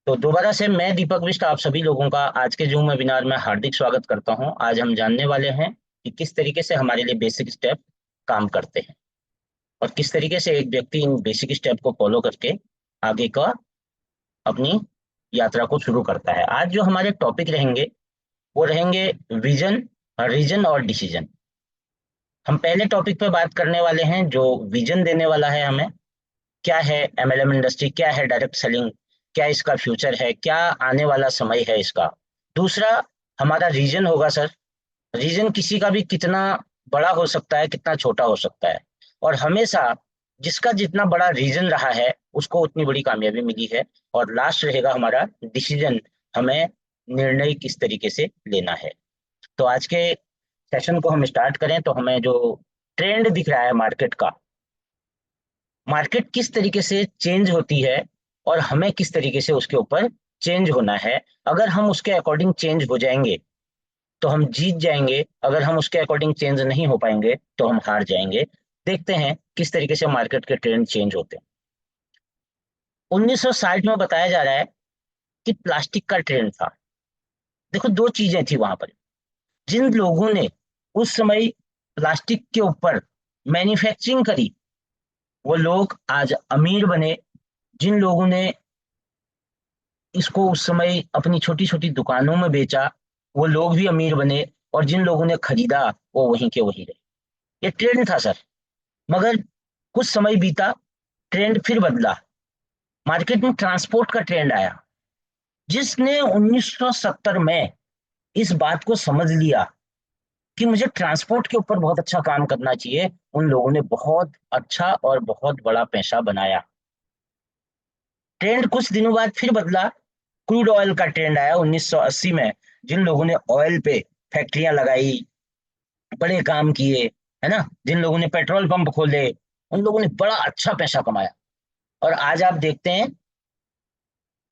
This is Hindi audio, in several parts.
तो दोबारा से मैं दीपक बिष्ट आप सभी लोगों का आज के जूम वेबिनार में हार्दिक स्वागत करता हूं। आज हम जानने वाले हैं कि किस तरीके से हमारे लिए बेसिक स्टेप काम करते हैं और किस तरीके से एक व्यक्ति इन बेसिक स्टेप को फॉलो करके आगे का अपनी यात्रा को शुरू करता है। आज जो हमारे टॉपिक रहेंगे वो रहेंगे विजन, रीजन और डिसीजन। हम पहले टॉपिक पे बात करने वाले हैं जो विजन देने वाला है हमें। क्या है एमएलएम इंडस्ट्री, क्या है डायरेक्ट सेलिंग, क्या इसका फ्यूचर है, क्या आने वाला समय है इसका। दूसरा हमारा रीजन होगा सर। रीजन किसी का भी कितना बड़ा हो सकता है, कितना छोटा हो सकता है, और हमेशा जिसका जितना बड़ा रीजन रहा है उसको उतनी बड़ी कामयाबी मिली है। और लास्ट रहेगा हमारा डिसीजन, हमें निर्णय किस तरीके से लेना है। तो आज के सेशन को हम स्टार्ट करें तो हमें जो ट्रेंड दिख रहा है मार्केट का, मार्केट किस तरीके से चेंज होती है और हमें किस तरीके से उसके ऊपर चेंज होना है। अगर हम उसके अकॉर्डिंग चेंज हो जाएंगे तो हम जीत जाएंगे, अगर हम उसके अकॉर्डिंग चेंज नहीं हो पाएंगे तो हम हार जाएंगे। देखते हैं किस तरीके से मार्केट के ट्रेंड चेंज होते हैं। 1960 में बताया जा रहा है कि प्लास्टिक का ट्रेंड था। देखो दो चीजें थी वहां पर। जिन लोगों ने उस समय प्लास्टिक के ऊपर मैन्युफैक्चरिंग करी वो लोग आज अमीर बने। जिन लोगों ने इसको उस समय अपनी छोटी छोटी दुकानों में बेचा वो लोग भी अमीर बने, और जिन लोगों ने खरीदा वो वहीं के वहीं रहे। ये ट्रेंड था सर। मगर कुछ समय बीता, ट्रेंड फिर बदला। मार्केट में ट्रांसपोर्ट का ट्रेंड आया। जिसने 1970 में इस बात को समझ लिया कि मुझे ट्रांसपोर्ट के ऊपर बहुत अच्छा काम करना चाहिए, उन लोगों ने बहुत अच्छा और बहुत बड़ा पैसा बनाया। ट्रेंड कुछ दिनों बाद फिर बदला। क्रूड ऑयल का ट्रेंड आया 1980 में। जिन लोगों ने ऑयल पे फैक्ट्रियां लगाई, बड़े काम किए, है ना, जिन लोगों ने पेट्रोल पंप खोले, उन लोगों ने बड़ा अच्छा पैसा कमाया। और आज आप देखते हैं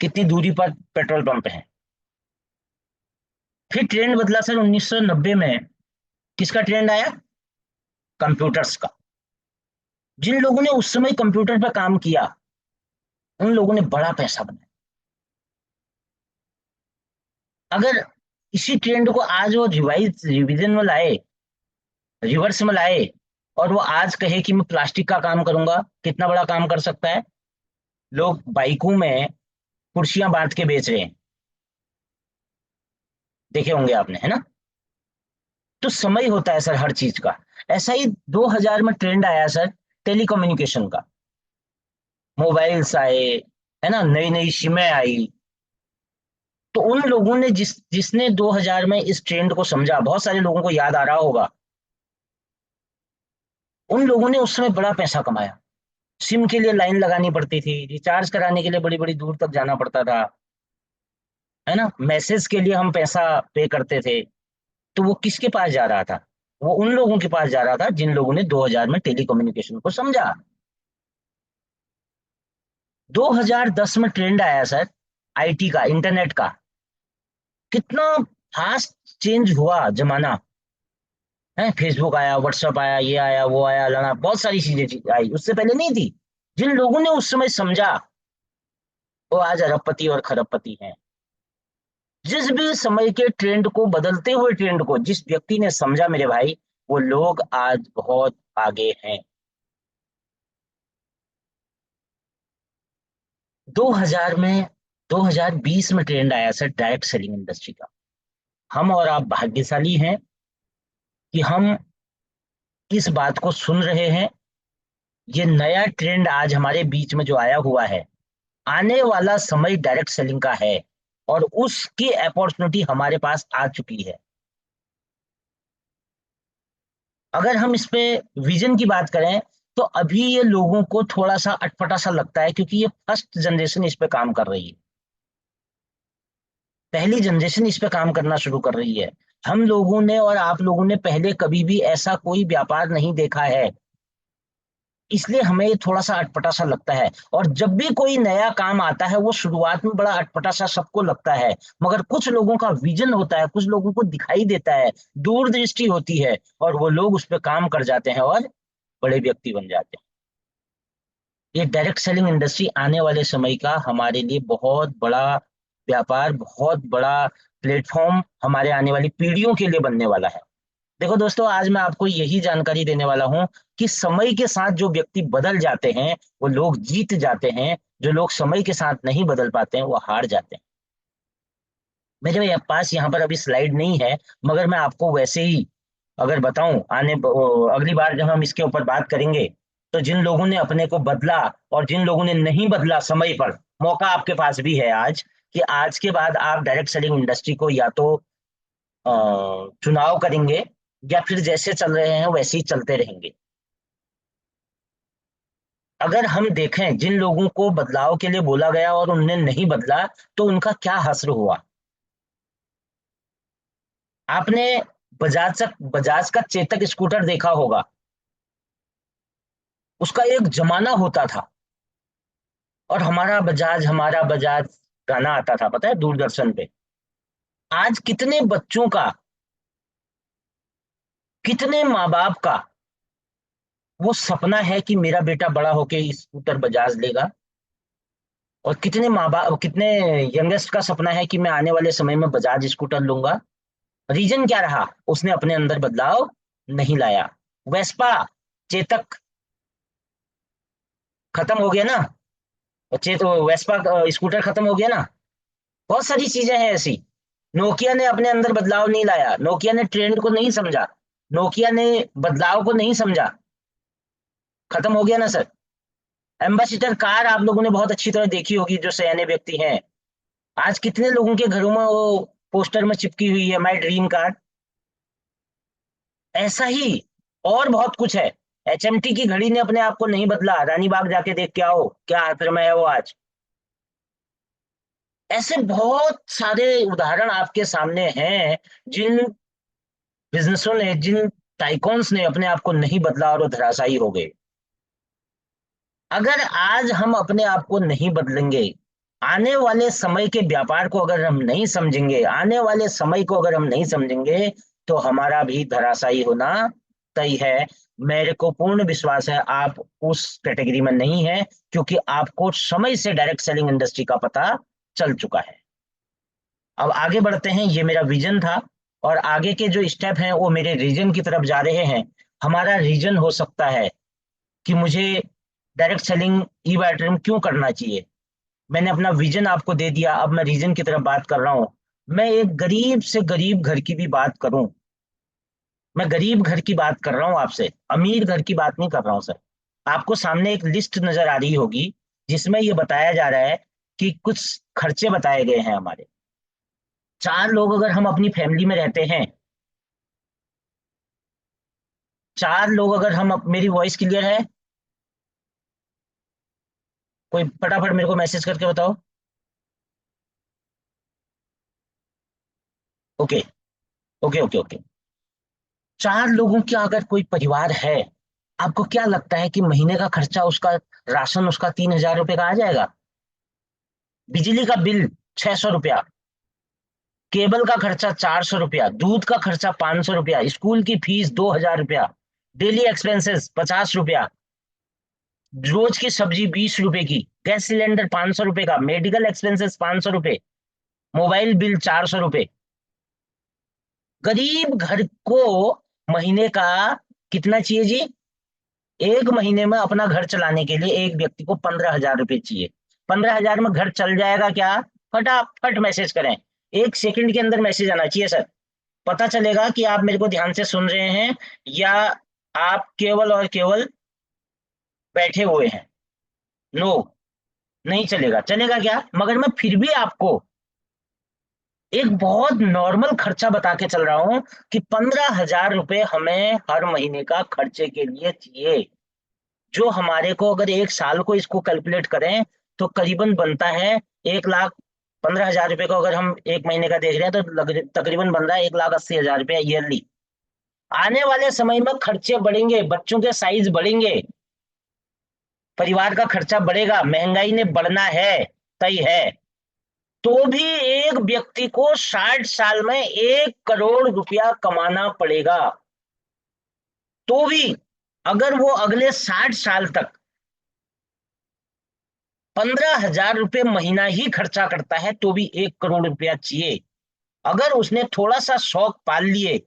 कितनी दूरी पर पेट्रोल पंप है। फिर ट्रेंड बदला सर 1990 में। किसका ट्रेंड आया? कंप्यूटर्स का। जिन लोगों ने उस समय कंप्यूटर पर काम किया उन लोगों ने बड़ा पैसा बनाया। अगर इसी ट्रेंड को आज वो रिविजन में लाए, रिवर्स में लाए, और वो आज कहे कि मैं प्लास्टिक का काम करूंगा, कितना बड़ा काम कर सकता है। लोग बाइकों में कुर्सियां बांध के बेच रहे हैं, देखे होंगे आपने, है ना। तो समय होता है सर हर चीज का। ऐसा ही 2000 में ट्रेंड आया सर टेलीकम्युनिकेशन का। मोबाइल्स आए, है ना, नई नई सिमें आई। तो उन लोगों ने जिसने 2000 में इस ट्रेंड को समझा, बहुत सारे लोगों को याद आ रहा होगा, उन लोगों ने उस समय बड़ा पैसा कमाया। सिम के लिए लाइन लगानी पड़ती थी, रिचार्ज कराने के लिए बड़ी बड़ी दूर तक जाना पड़ता था, है ना, मैसेज के लिए हम पैसा पे करते थे। तो वो किसके पास जा रहा था? वो उन लोगों के पास जा रहा था जिन लोगों ने 2000 में टेलीकम्युनिकेशन को समझा। 2010 में ट्रेंड आया सर आईटी का, इंटरनेट का। कितना फास्ट चेंज हुआ जमाना, है। फेसबुक आया, व्हाट्सएप आया, ये आया, वो आया, लाना, बहुत सारी चीजें आई, उससे पहले नहीं थी। जिन लोगों ने उस समय समझा वो आज अरबपति और खरबपति हैं। जिस भी समय के ट्रेंड को, बदलते हुए ट्रेंड को जिस व्यक्ति ने समझा मेरे भाई, वो लोग आज बहुत आगे हैं। 2000 में 2020 में ट्रेंड आया सर डायरेक्ट सेलिंग इंडस्ट्री का। हम और आप भाग्यशाली हैं कि हम इस बात को सुन रहे हैं। ये नया ट्रेंड आज हमारे बीच में जो आया हुआ है, आने वाला समय डायरेक्ट सेलिंग का है, और उसकी अपॉर्चुनिटी हमारे पास आ चुकी है। अगर हम इस पे विजन की बात करें तो अभी ये लोगों को थोड़ा सा अटपटा सा लगता है, क्योंकि ये फर्स्ट जनरेशन इस पे काम कर रही है, पहली जनरेशन इस पे काम करना शुरू कर रही है। हम लोगों ने और आप लोगों ने पहले कभी भी ऐसा कोई व्यापार नहीं देखा है, इसलिए हमें ये थोड़ा सा अटपटा सा लगता है। और जब भी कोई नया काम आता है वो शुरुआत में बड़ा अटपटा सा सबको लगता है, मगर कुछ लोगों का विजन होता है, कुछ लोगों को दिखाई देता है, दूरदृष्टि होती है, और वो लोग उस पर काम कर जाते हैं और बड़े व्यक्ति बन जाते हैं। ये डायरेक्ट सेलिंग इंडस्ट्री आने वाले समय का हमारे लिए बहुत बड़ा व्यापार, बहुत बड़ा प्लेटफॉर्म हमारे आने वाली पीढ़ियों के लिए बनने वाला है। देखो दोस्तों, आज मैं आपको यही जानकारी देने वाला हूं कि समय के साथ जो व्यक्ति बदल जाते हैं वो लोग जीत जाते हैं, जो लोग समय के साथ नहीं बदल पाते हैं वो हार जाते हैं। मेरे पास यहाँ पर अभी स्लाइड नहीं है, मगर मैं आपको वैसे ही अगर बताऊं, अगली बार जब हम इसके ऊपर बात करेंगे, तो जिन लोगों ने अपने को बदला और जिन लोगों ने नहीं बदला समय पर, मौका आपके पास भी है आज, कि आज के बाद आप डायरेक्ट सेलिंग इंडस्ट्री को या तो चुनाव करेंगे, या फिर जैसे चल रहे हैं वैसे ही चलते रहेंगे। अगर हम देखें जिन लोगों को बदलाव के लिए बोला गया और उन्होंने नहीं बदला, तो उनका क्या हश्र हुआ। आपने बजाज का चेतक स्कूटर देखा होगा, उसका एक जमाना होता था, और हमारा बजाज गाना आता था, पता है, दूरदर्शन पे। आज कितने बच्चों का, कितने माँ बाप का वो सपना है कि मेरा बेटा बड़ा होके स्कूटर बजाज लेगा, और कितने माँ बाप, कितने यंगेस्ट का सपना है कि मैं आने वाले समय में बजाज स्कूटर लूंगा। रीजन क्या रहा, उसने अपने अंदर बदलाव नहीं लाया। वेस्पा, चेतक खत्म हो गया ना, वेस्पा स्कूटर खत्म हो गया ना। बहुत सारी चीजें हैं ऐसी। नोकिया ने अपने अंदर बदलाव नहीं लाया, नोकिया ने ट्रेंड को नहीं समझा, नोकिया ने बदलाव को नहीं समझा, खत्म हो गया ना सर। एम्बेसडर कार आप लोगों ने बहुत अच्छी तरह देखी होगी, जो सयाने व्यक्ति हैं। आज कितने लोगों के घरों में वो पोस्टर में चिपकी हुई है, माई ड्रीम कार। ऐसा ही और बहुत कुछ है। एचएमटी की घड़ी ने अपने आप को नहीं बदला, रानी बाग जाके देख के आओ क्या हाथ में है वो आज। ऐसे बहुत सारे उदाहरण आपके सामने हैं, जिन बिजनेसों ने, जिन टाइकॉन्स ने अपने आप को नहीं बदला और वो धराशायी हो गए। अगर आज हम अपने आप को नहीं बदलेंगे, आने वाले समय के व्यापार को अगर हम नहीं समझेंगे, आने वाले समय को अगर हम नहीं समझेंगे, तो हमारा भी धराशायी होना तय है। मेरे को पूर्ण विश्वास है आप उस कैटेगरी में नहीं है, क्योंकि आपको समय से डायरेक्ट सेलिंग इंडस्ट्री का पता चल चुका है। अब आगे बढ़ते हैं, ये मेरा विजन था, और आगे के जो स्टेप हैं वो मेरे रीजन की तरफ जा रहे हैं। हमारा रीजन हो सकता है कि मुझे डायरेक्ट सेलिंग ई बैटरी क्यों करना चाहिए। मैंने अपना विजन आपको दे दिया, अब मैं रीजन की तरफ बात कर रहा हूं। मैं एक गरीब से गरीब घर की भी बात करूं, मैं गरीब घर की बात कर रहा हूं आपसे, अमीर घर की बात नहीं कर रहा हूं सर। आपको सामने एक लिस्ट नजर आ रही होगी, जिसमें ये बताया जा रहा है कि कुछ खर्चे बताए गए हैं हमारे। 4 लोग अगर हम अपनी फैमिली में रहते हैं, 4 लोग अगर मेरी वॉइस क्लियर है? कोई फटाफट मेरे को मैसेज करके बताओ। Okay, okay, okay, okay. 4 लोगों का अगर कोई परिवार है, आपको क्या लगता है कि महीने का खर्चा उसका, राशन उसका 3,000 रुपये का आ जाएगा? बिजली का बिल 600 रुपया, केबल का खर्चा 400 रुपया, दूध का खर्चा 500 रुपया, स्कूल की फीस 2,000 रुपया, डेली एक्सपेंसेस 50 रुपया, रोज की सब्जी 20 रुपए की, गैस सिलेंडर 500 रुपए का, मेडिकल एक्सपेंसेस 500 रुपए, मोबाइल बिल 400 रुपए। गरीब घर को महीने का कितना चाहिए जी? एक महीने में अपना घर चलाने के लिए एक व्यक्ति को 15,000 रुपये चाहिए। 15,000 में घर चल जाएगा क्या? फटाफट मैसेज करें, 1 सेकंड के अंदर मैसेज आना चाहिए सर। पता चलेगा कि आप मेरे को ध्यान से सुन रहे हैं, या आप केवल और केवल बैठे हुए हैं। नो, नहीं चलेगा। चलेगा क्या? मगर मैं फिर भी आपको एक बहुत नॉर्मल खर्चा बता के चल रहा हूं कि 15,000 रुपये हमें हर महीने का खर्चे के लिए चाहिए, जो हमारे को अगर 1 साल को इसको कैलकुलेट करें तो करीबन बनता है 1,00,000। 15,000 रुपये को अगर हम एक महीने का देख रहे हैं तो तकरीबन बन रहा है 1,80,000 रुपया ईयरली। आने वाले समय में खर्चे बढ़ेंगे, बच्चों के साइज बढ़ेंगे, परिवार का खर्चा बढ़ेगा, महंगाई ने बढ़ना है, तय है। तो भी एक व्यक्ति को 60 साल में 1 करोड़ रुपया कमाना पड़ेगा। तो भी अगर वो अगले 60 साल तक 15,000 रुपये महीना ही खर्चा करता है तो भी 1 करोड़ रुपया चाहिए। अगर उसने थोड़ा सा शौक पाल लिए,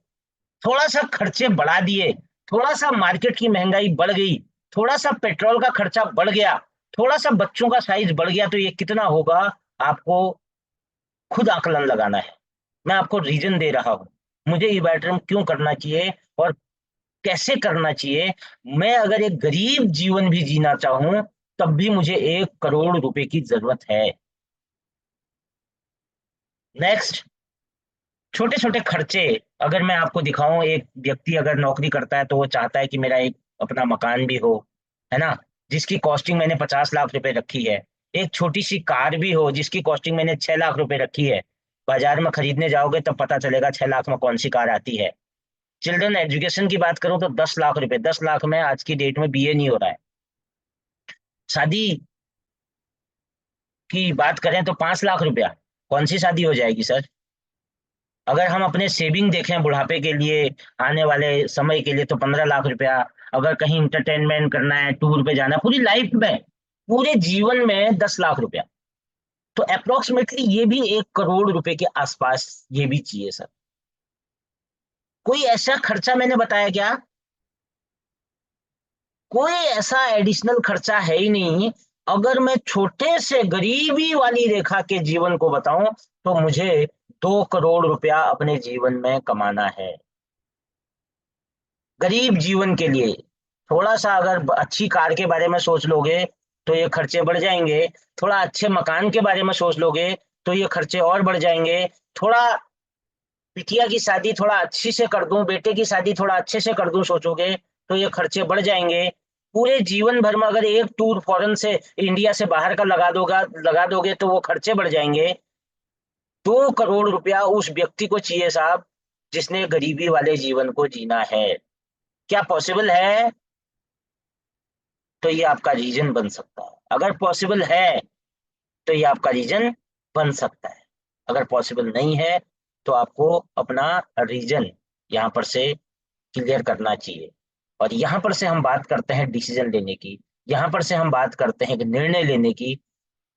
थोड़ा सा खर्चे बढ़ा दिए, थोड़ा सा मार्केट की महंगाई बढ़ गई, थोड़ा सा पेट्रोल का खर्चा बढ़ गया, थोड़ा सा बच्चों का साइज बढ़ गया, तो ये कितना होगा आपको खुद आकलन लगाना है। मैं आपको रीजन दे रहा हूं मुझे ई बैटरम क्यों करना चाहिए और कैसे करना चाहिए। मैं अगर एक गरीब जीवन भी जीना चाहूं तब भी मुझे 1 करोड़ रुपए की जरूरत है। नेक्स्ट, छोटे छोटे खर्चे अगर मैं आपको दिखाऊं, एक व्यक्ति अगर नौकरी करता है तो वो चाहता है कि मेरा एक अपना मकान भी हो, है ना, जिसकी कॉस्टिंग मैंने 50 लाख रुपए रखी है। एक छोटी सी कार भी हो जिसकी कॉस्टिंग मैंने 6 लाख रुपए रखी है। बाजार में खरीदने जाओगे तब पता चलेगा 6 लाख में कौन सी कार आती है। चिल्ड्रन एजुकेशन की बात करूं तो 10 लाख रुपए, 10 लाख में आज की डेट में बीए नहीं हो रहा है। शादी की बात करें तो 5 लाख रुपया, कौन सी शादी हो जाएगी सर। अगर हम अपने सेविंग देखें बुढ़ापे के लिए, आने वाले समय के लिए, तो 15 लाख रुपया। अगर कहीं इंटरटेनमेंट करना है, टूर पे जाना है, पूरी लाइफ में, पूरे जीवन में 10 लाख रुपया, तो अप्रोक्सीमेटली ये भी 1 करोड़ रुपए के आसपास ये भी चाहिए सर। कोई ऐसा खर्चा मैंने बताया क्या? कोई ऐसा एडिशनल खर्चा है ही नहीं। अगर मैं छोटे से गरीबी वाली रेखा के जीवन को बताऊं तो मुझे 2 करोड़ रुपया अपने जीवन में कमाना है। गरीब जीवन के लिए थोड़ा सा अगर अच्छी कार के बारे में सोच लोगे तो ये खर्चे बढ़ जाएंगे। थोड़ा अच्छे मकान के बारे में सोच लोगे तो ये खर्चे और बढ़ जाएंगे। थोड़ा बिटिया की शादी थोड़ा अच्छी से कर दूं, बेटे की शादी थोड़ा अच्छे से कर दूं सोचोगे तो ये खर्चे बढ़ जाएंगे। पूरे जीवन भर में अगर एक टूर फॉरेन से, इंडिया से बाहर का लगा दोगे तो वो खर्चे बढ़ जाएंगे। 2 करोड़ रुपया उस व्यक्ति को चाहिए साहब जिसने गरीबी वाले जीवन को जीना है। क्या पॉसिबल है? तो ये आपका रीजन बन सकता है। अगर पॉसिबल है तो ये आपका रीजन बन सकता है। अगर पॉसिबल नहीं है तो आपको अपना रीजन यहाँ पर से क्लियर करना चाहिए। और यहाँ पर से हम बात करते हैं डिसीजन लेने की, यहाँ पर से हम बात करते हैं कि निर्णय लेने की।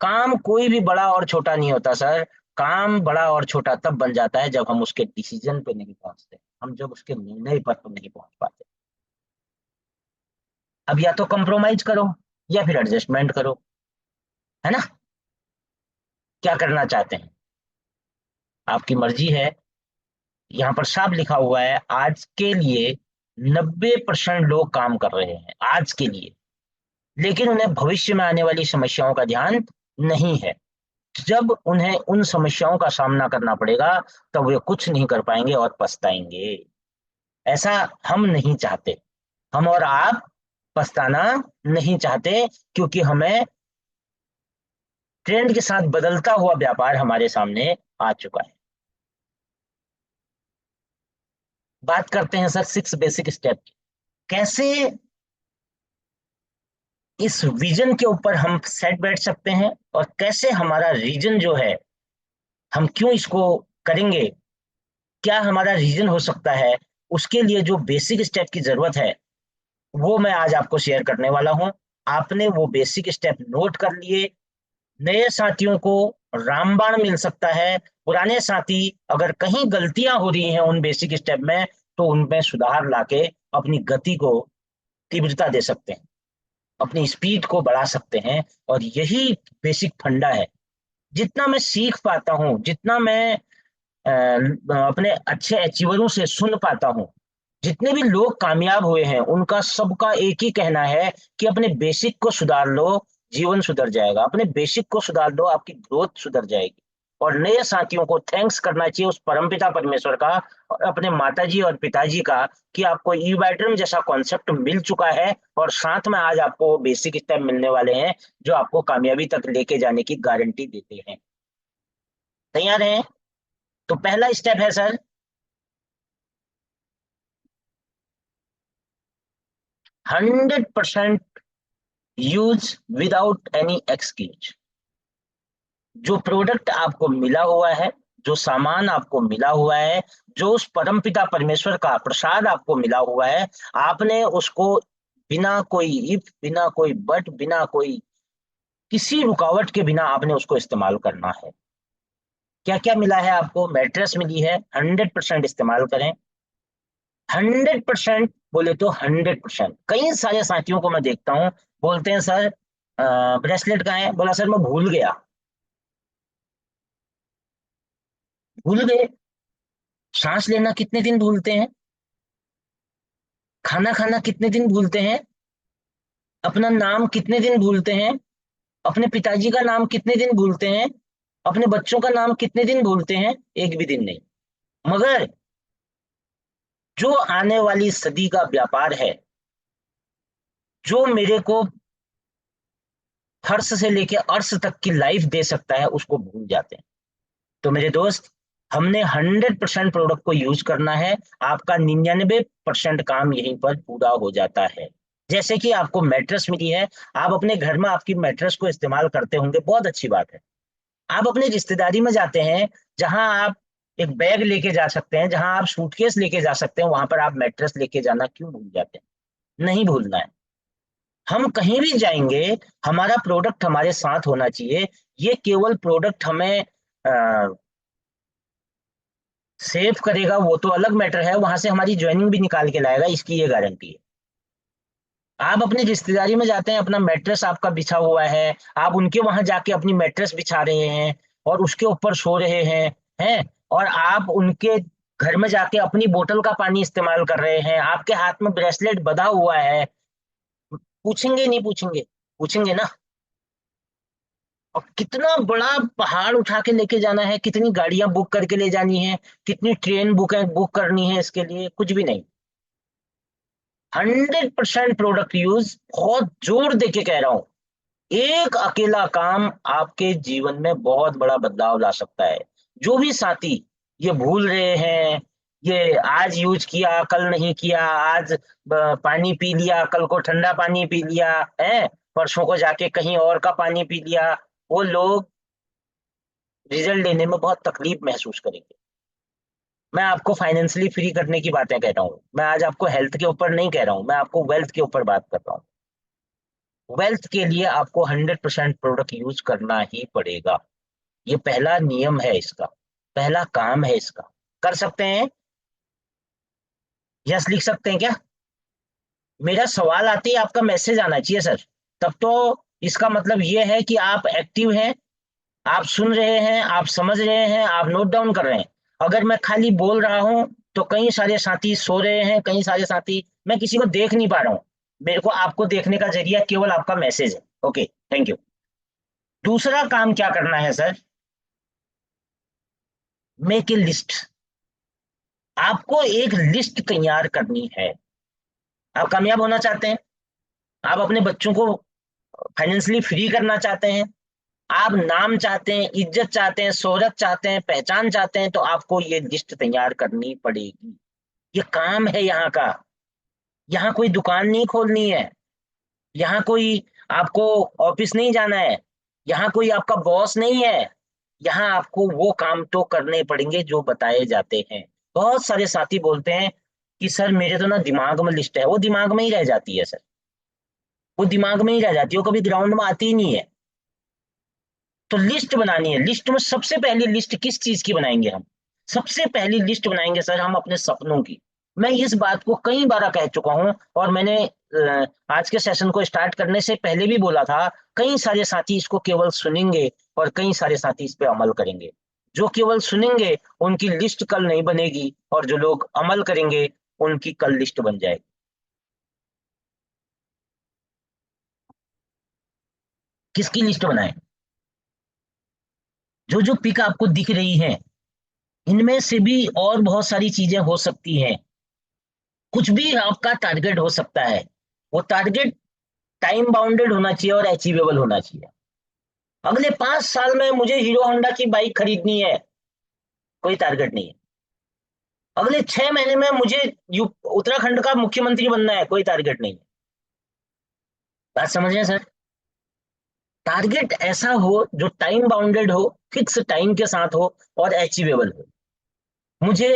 काम कोई भी बड़ा और छोटा नहीं होता सर। काम बड़ा और छोटा तब बन जाता है जब हम उसके डिसीजन पे नहीं पहुंचते, हम जब उसके निर्णय पर हम नहीं पहुंच पाते। अब या तो कंप्रोमाइज करो या फिर एडजस्टमेंट करो, है ना। क्या करना चाहते हैं, आपकी मर्जी है। यहाँ पर साफ लिखा हुआ है आज के लिए 90% लोग काम कर रहे हैं आज के लिए, लेकिन उन्हें भविष्य में आने वाली समस्याओं का ध्यान नहीं है। जब उन्हें उन समस्याओं का सामना करना पड़ेगा तब वे कुछ नहीं कर पाएंगे और पछताएंगे। ऐसा हम नहीं चाहते। हम और आप पछताना नहीं चाहते, क्योंकि हमें ट्रेंड के साथ बदलता हुआ व्यापार हमारे सामने आ चुका है। बात करते हैं सर 6 बेसिक स्टेप की। कैसे इस विजन के ऊपर हम सेट बैठ सकते हैं और कैसे हमारा रीजन जो है, हम क्यों इसको करेंगे, क्या हमारा रीजन हो सकता है, उसके लिए जो बेसिक स्टेप की जरूरत है वो मैं आज आपको शेयर करने वाला हूं। आपने वो बेसिक स्टेप नोट कर लिए। नए साथियों को रामबाण मिल सकता है। पुराने साथी अगर कहीं गलतियां हो रही हैं उन बेसिक स्टेप में तो उनमें सुधार लाके अपनी गति को तीव्रता दे सकते हैं, अपनी स्पीड को बढ़ा सकते हैं। और यही बेसिक फंडा है। जितना मैं सीख पाता हूँ, जितना मैं अपने अच्छे अचीवरों से सुन पाता हूँ, जितने भी लोग कामयाब हुए हैं उनका सबका एक ही कहना है कि अपने बेसिक को सुधार लो, जीवन सुधर जाएगा। अपने बेसिक को सुधार लो, आपकी ग्रोथ सुधर जाएगी। और नए साथियों को थैंक्स करना चाहिए उस परमपिता परमेश्वर का और अपने माताजी और पिताजी का कि आपको ई बैटरम जैसा कॉन्सेप्ट मिल चुका है और साथ में आज आपको बेसिक स्टेप मिलने वाले हैं जो आपको कामयाबी तक लेके जाने की गारंटी देते हैं। तैयार हैं? तो पहला स्टेप है sir, 100% use without any excuse. जो प्रोडक्ट आपको मिला हुआ है, जो सामान आपको मिला हुआ है, जो उस परमपिता परमेश्वर का प्रसाद आपको मिला हुआ है, आपने उसको बिना कोई इफ, बिना कोई बट, बिना कोई किसी रुकावट के बिना आपने उसको इस्तेमाल करना है। क्या क्या मिला है आपको? मैट्रेस मिली है, 100% इस्तेमाल करें। 100% बोले तो 100%। कई सारे साथियों को मैं देखता हूँ, बोलते हैं सर ब्रेसलेट कहाँ है, बोला सर मैं भूल गया। भूल गए? सांस लेना कितने दिन भूलते हैं? खाना खाना कितने दिन भूलते हैं? अपना नाम कितने दिन भूलते हैं? अपने पिताजी का नाम कितने दिन भूलते हैं? अपने बच्चों का नाम कितने दिन भूलते हैं? एक भी दिन नहीं। मगर जो आने वाली सदी का व्यापार है, जो मेरे को फर्श से लेके अर्श तक की लाइफ दे सकता है, उसको भूल जाते हैं। तो मेरे दोस्त, हमने 100% प्रोडक्ट को यूज करना है। आपका 99% काम यहीं पर पूरा हो जाता है। जैसे कि आपको मैट्रेस मिली है, आप अपने घर में आपकी मैट्रेस को इस्तेमाल करते होंगे, बहुत अच्छी बात है। आप अपनी रिश्तेदारी में जाते हैं, जहां आप एक बैग लेके जा सकते हैं, जहां आप सूटकेस लेके जा सकते हैं, वहां पर आप मैट्रेस लेके जाना क्यों भूल जाते हैं? नहीं भूलना है। हम कहीं भी जाएंगे, हमारा प्रोडक्ट हमारे साथ होना चाहिए। ये केवल प्रोडक्ट हमें सेव करेगा वो तो अलग मैटर है, वहां से हमारी ज्वाइनिंग भी निकाल के लाएगा, इसकी ये गारंटी है। आप अपनी रिश्तेदारी में जाते हैं, अपना मैट्रेस आपका बिछा हुआ है, आप उनके वहां जाके अपनी मैट्रेस बिछा रहे हैं और उसके ऊपर सो रहे हैं। और आप उनके घर में जाके अपनी बोतल का पानी इस्तेमाल कर रहे हैं, आपके हाथ में ब्रेसलेट बंधा हुआ है। पूछेंगे नहीं पूछेंगे? पूछेंगे ना। और कितना बड़ा पहाड़ उठा के लेके जाना है, कितनी गाड़ियां बुक करके ले जानी है, कितनी ट्रेन बुक करनी है, इसके लिए कुछ भी नहीं। 100% प्रोडक्ट यूज, बहुत जोर दे के कह रहा हूं। एक अकेला काम आपके जीवन में बहुत बड़ा बदलाव ला सकता है। जो भी साथी ये भूल रहे हैं, ये आज यूज किया कल नहीं किया, आज पानी पी लिया कल को ठंडा पानी पी लिया है, परसों को जाके कहीं और का पानी पी लिया, वो लोग रिजल्ट लेने में बहुत तकलीफ महसूस करेंगे। मैं आपको फाइनेंशियली फ्री करने की बातें कह रहा हूँ, मैं आज आपको हेल्थ के ऊपर नहीं कह रहा हूँ, मैं आपको वेल्थ के ऊपर बात कर रहा हूँ। वेल्थ के लिए आपको 100% प्रोडक्ट यूज करना ही पड़ेगा। ये पहला नियम है इसका, पहला काम है इसका। कर सकते हैं? यस लिख सकते हैं क्या? मेरा सवाल आते ही आपका मैसेज आना चाहिए सर, तब तो इसका मतलब ये है कि आप एक्टिव हैं, आप सुन रहे हैं, आप समझ रहे हैं, आप नोट डाउन कर रहे हैं। अगर मैं खाली बोल रहा हूं तो कई सारे साथी सो रहे हैं, कई सारे साथी, मैं किसी को देख नहीं पा रहा हूं। मेरे को आपको देखने का जरिया केवल आपका मैसेज है। Okay, thank you. दूसरा काम क्या करना है सर? Make a list. आपको एक लिस्ट तैयार करनी है। आप कामयाब होना चाहते हैं, आप अपने बच्चों को फाइनेंशियली फ्री करना चाहते हैं, आप नाम चाहते हैं, इज्जत चाहते हैं, शोहरत चाहते हैं, पहचान चाहते हैं, तो आपको ये लिस्ट तैयार करनी पड़ेगी। ये काम है यहाँ का। यहाँ कोई दुकान नहीं खोलनी है, यहाँ कोई आपको ऑफिस नहीं जाना है, यहाँ कोई आपका बॉस नहीं है। यहाँ आपको वो काम तो करने पड़ेंगे जो बताए जाते हैं। बहुत सारे साथी बोलते हैं कि सर मेरे तो ना दिमाग में लिस्ट है, वो दिमाग में ही रह जाती है सर, वो दिमाग में ही रह जाती है, वो कभी ग्राउंड में आती ही नहीं है। तो लिस्ट बनानी है। लिस्ट में सबसे पहली लिस्ट किस चीज की बनाएंगे हम? सबसे पहली लिस्ट बनाएंगे सर हम अपने सपनों की। मैं इस बात को कई बार कह चुका हूं, और मैंने आज के सेशन को स्टार्ट करने से पहले भी बोला था। कई सारे साथी इसको केवल सुनेंगे और कई सारे साथी इस पे अमल करेंगे। जो केवल सुनेंगे उनकी लिस्ट कल नहीं बनेगी, और जो लोग अमल करेंगे उनकी कल लिस्ट बन जाएगी। किसकी लिस्ट बनाएं? जो जो पिक आपको दिख रही है, इनमें से भी और बहुत सारी चीजें हो सकती हैं। कुछ भी आपका टारगेट हो सकता है। वो टारगेट टाइम बाउंडेड होना चाहिए और अचीवेबल होना चाहिए। अगले 5 साल में मुझे हीरो होंडा की बाइक खरीदनी है, कोई टारगेट नहीं है। अगले 6 महीने में मुझे उत्तराखंड का मुख्यमंत्री बनना है, कोई टारगेट नहीं है। बात समझ रहे हैं सर? टारगेट ऐसा हो जो टाइम बाउंडेड हो, फिक्स टाइम के साथ हो और अचीवेबल हो। मुझे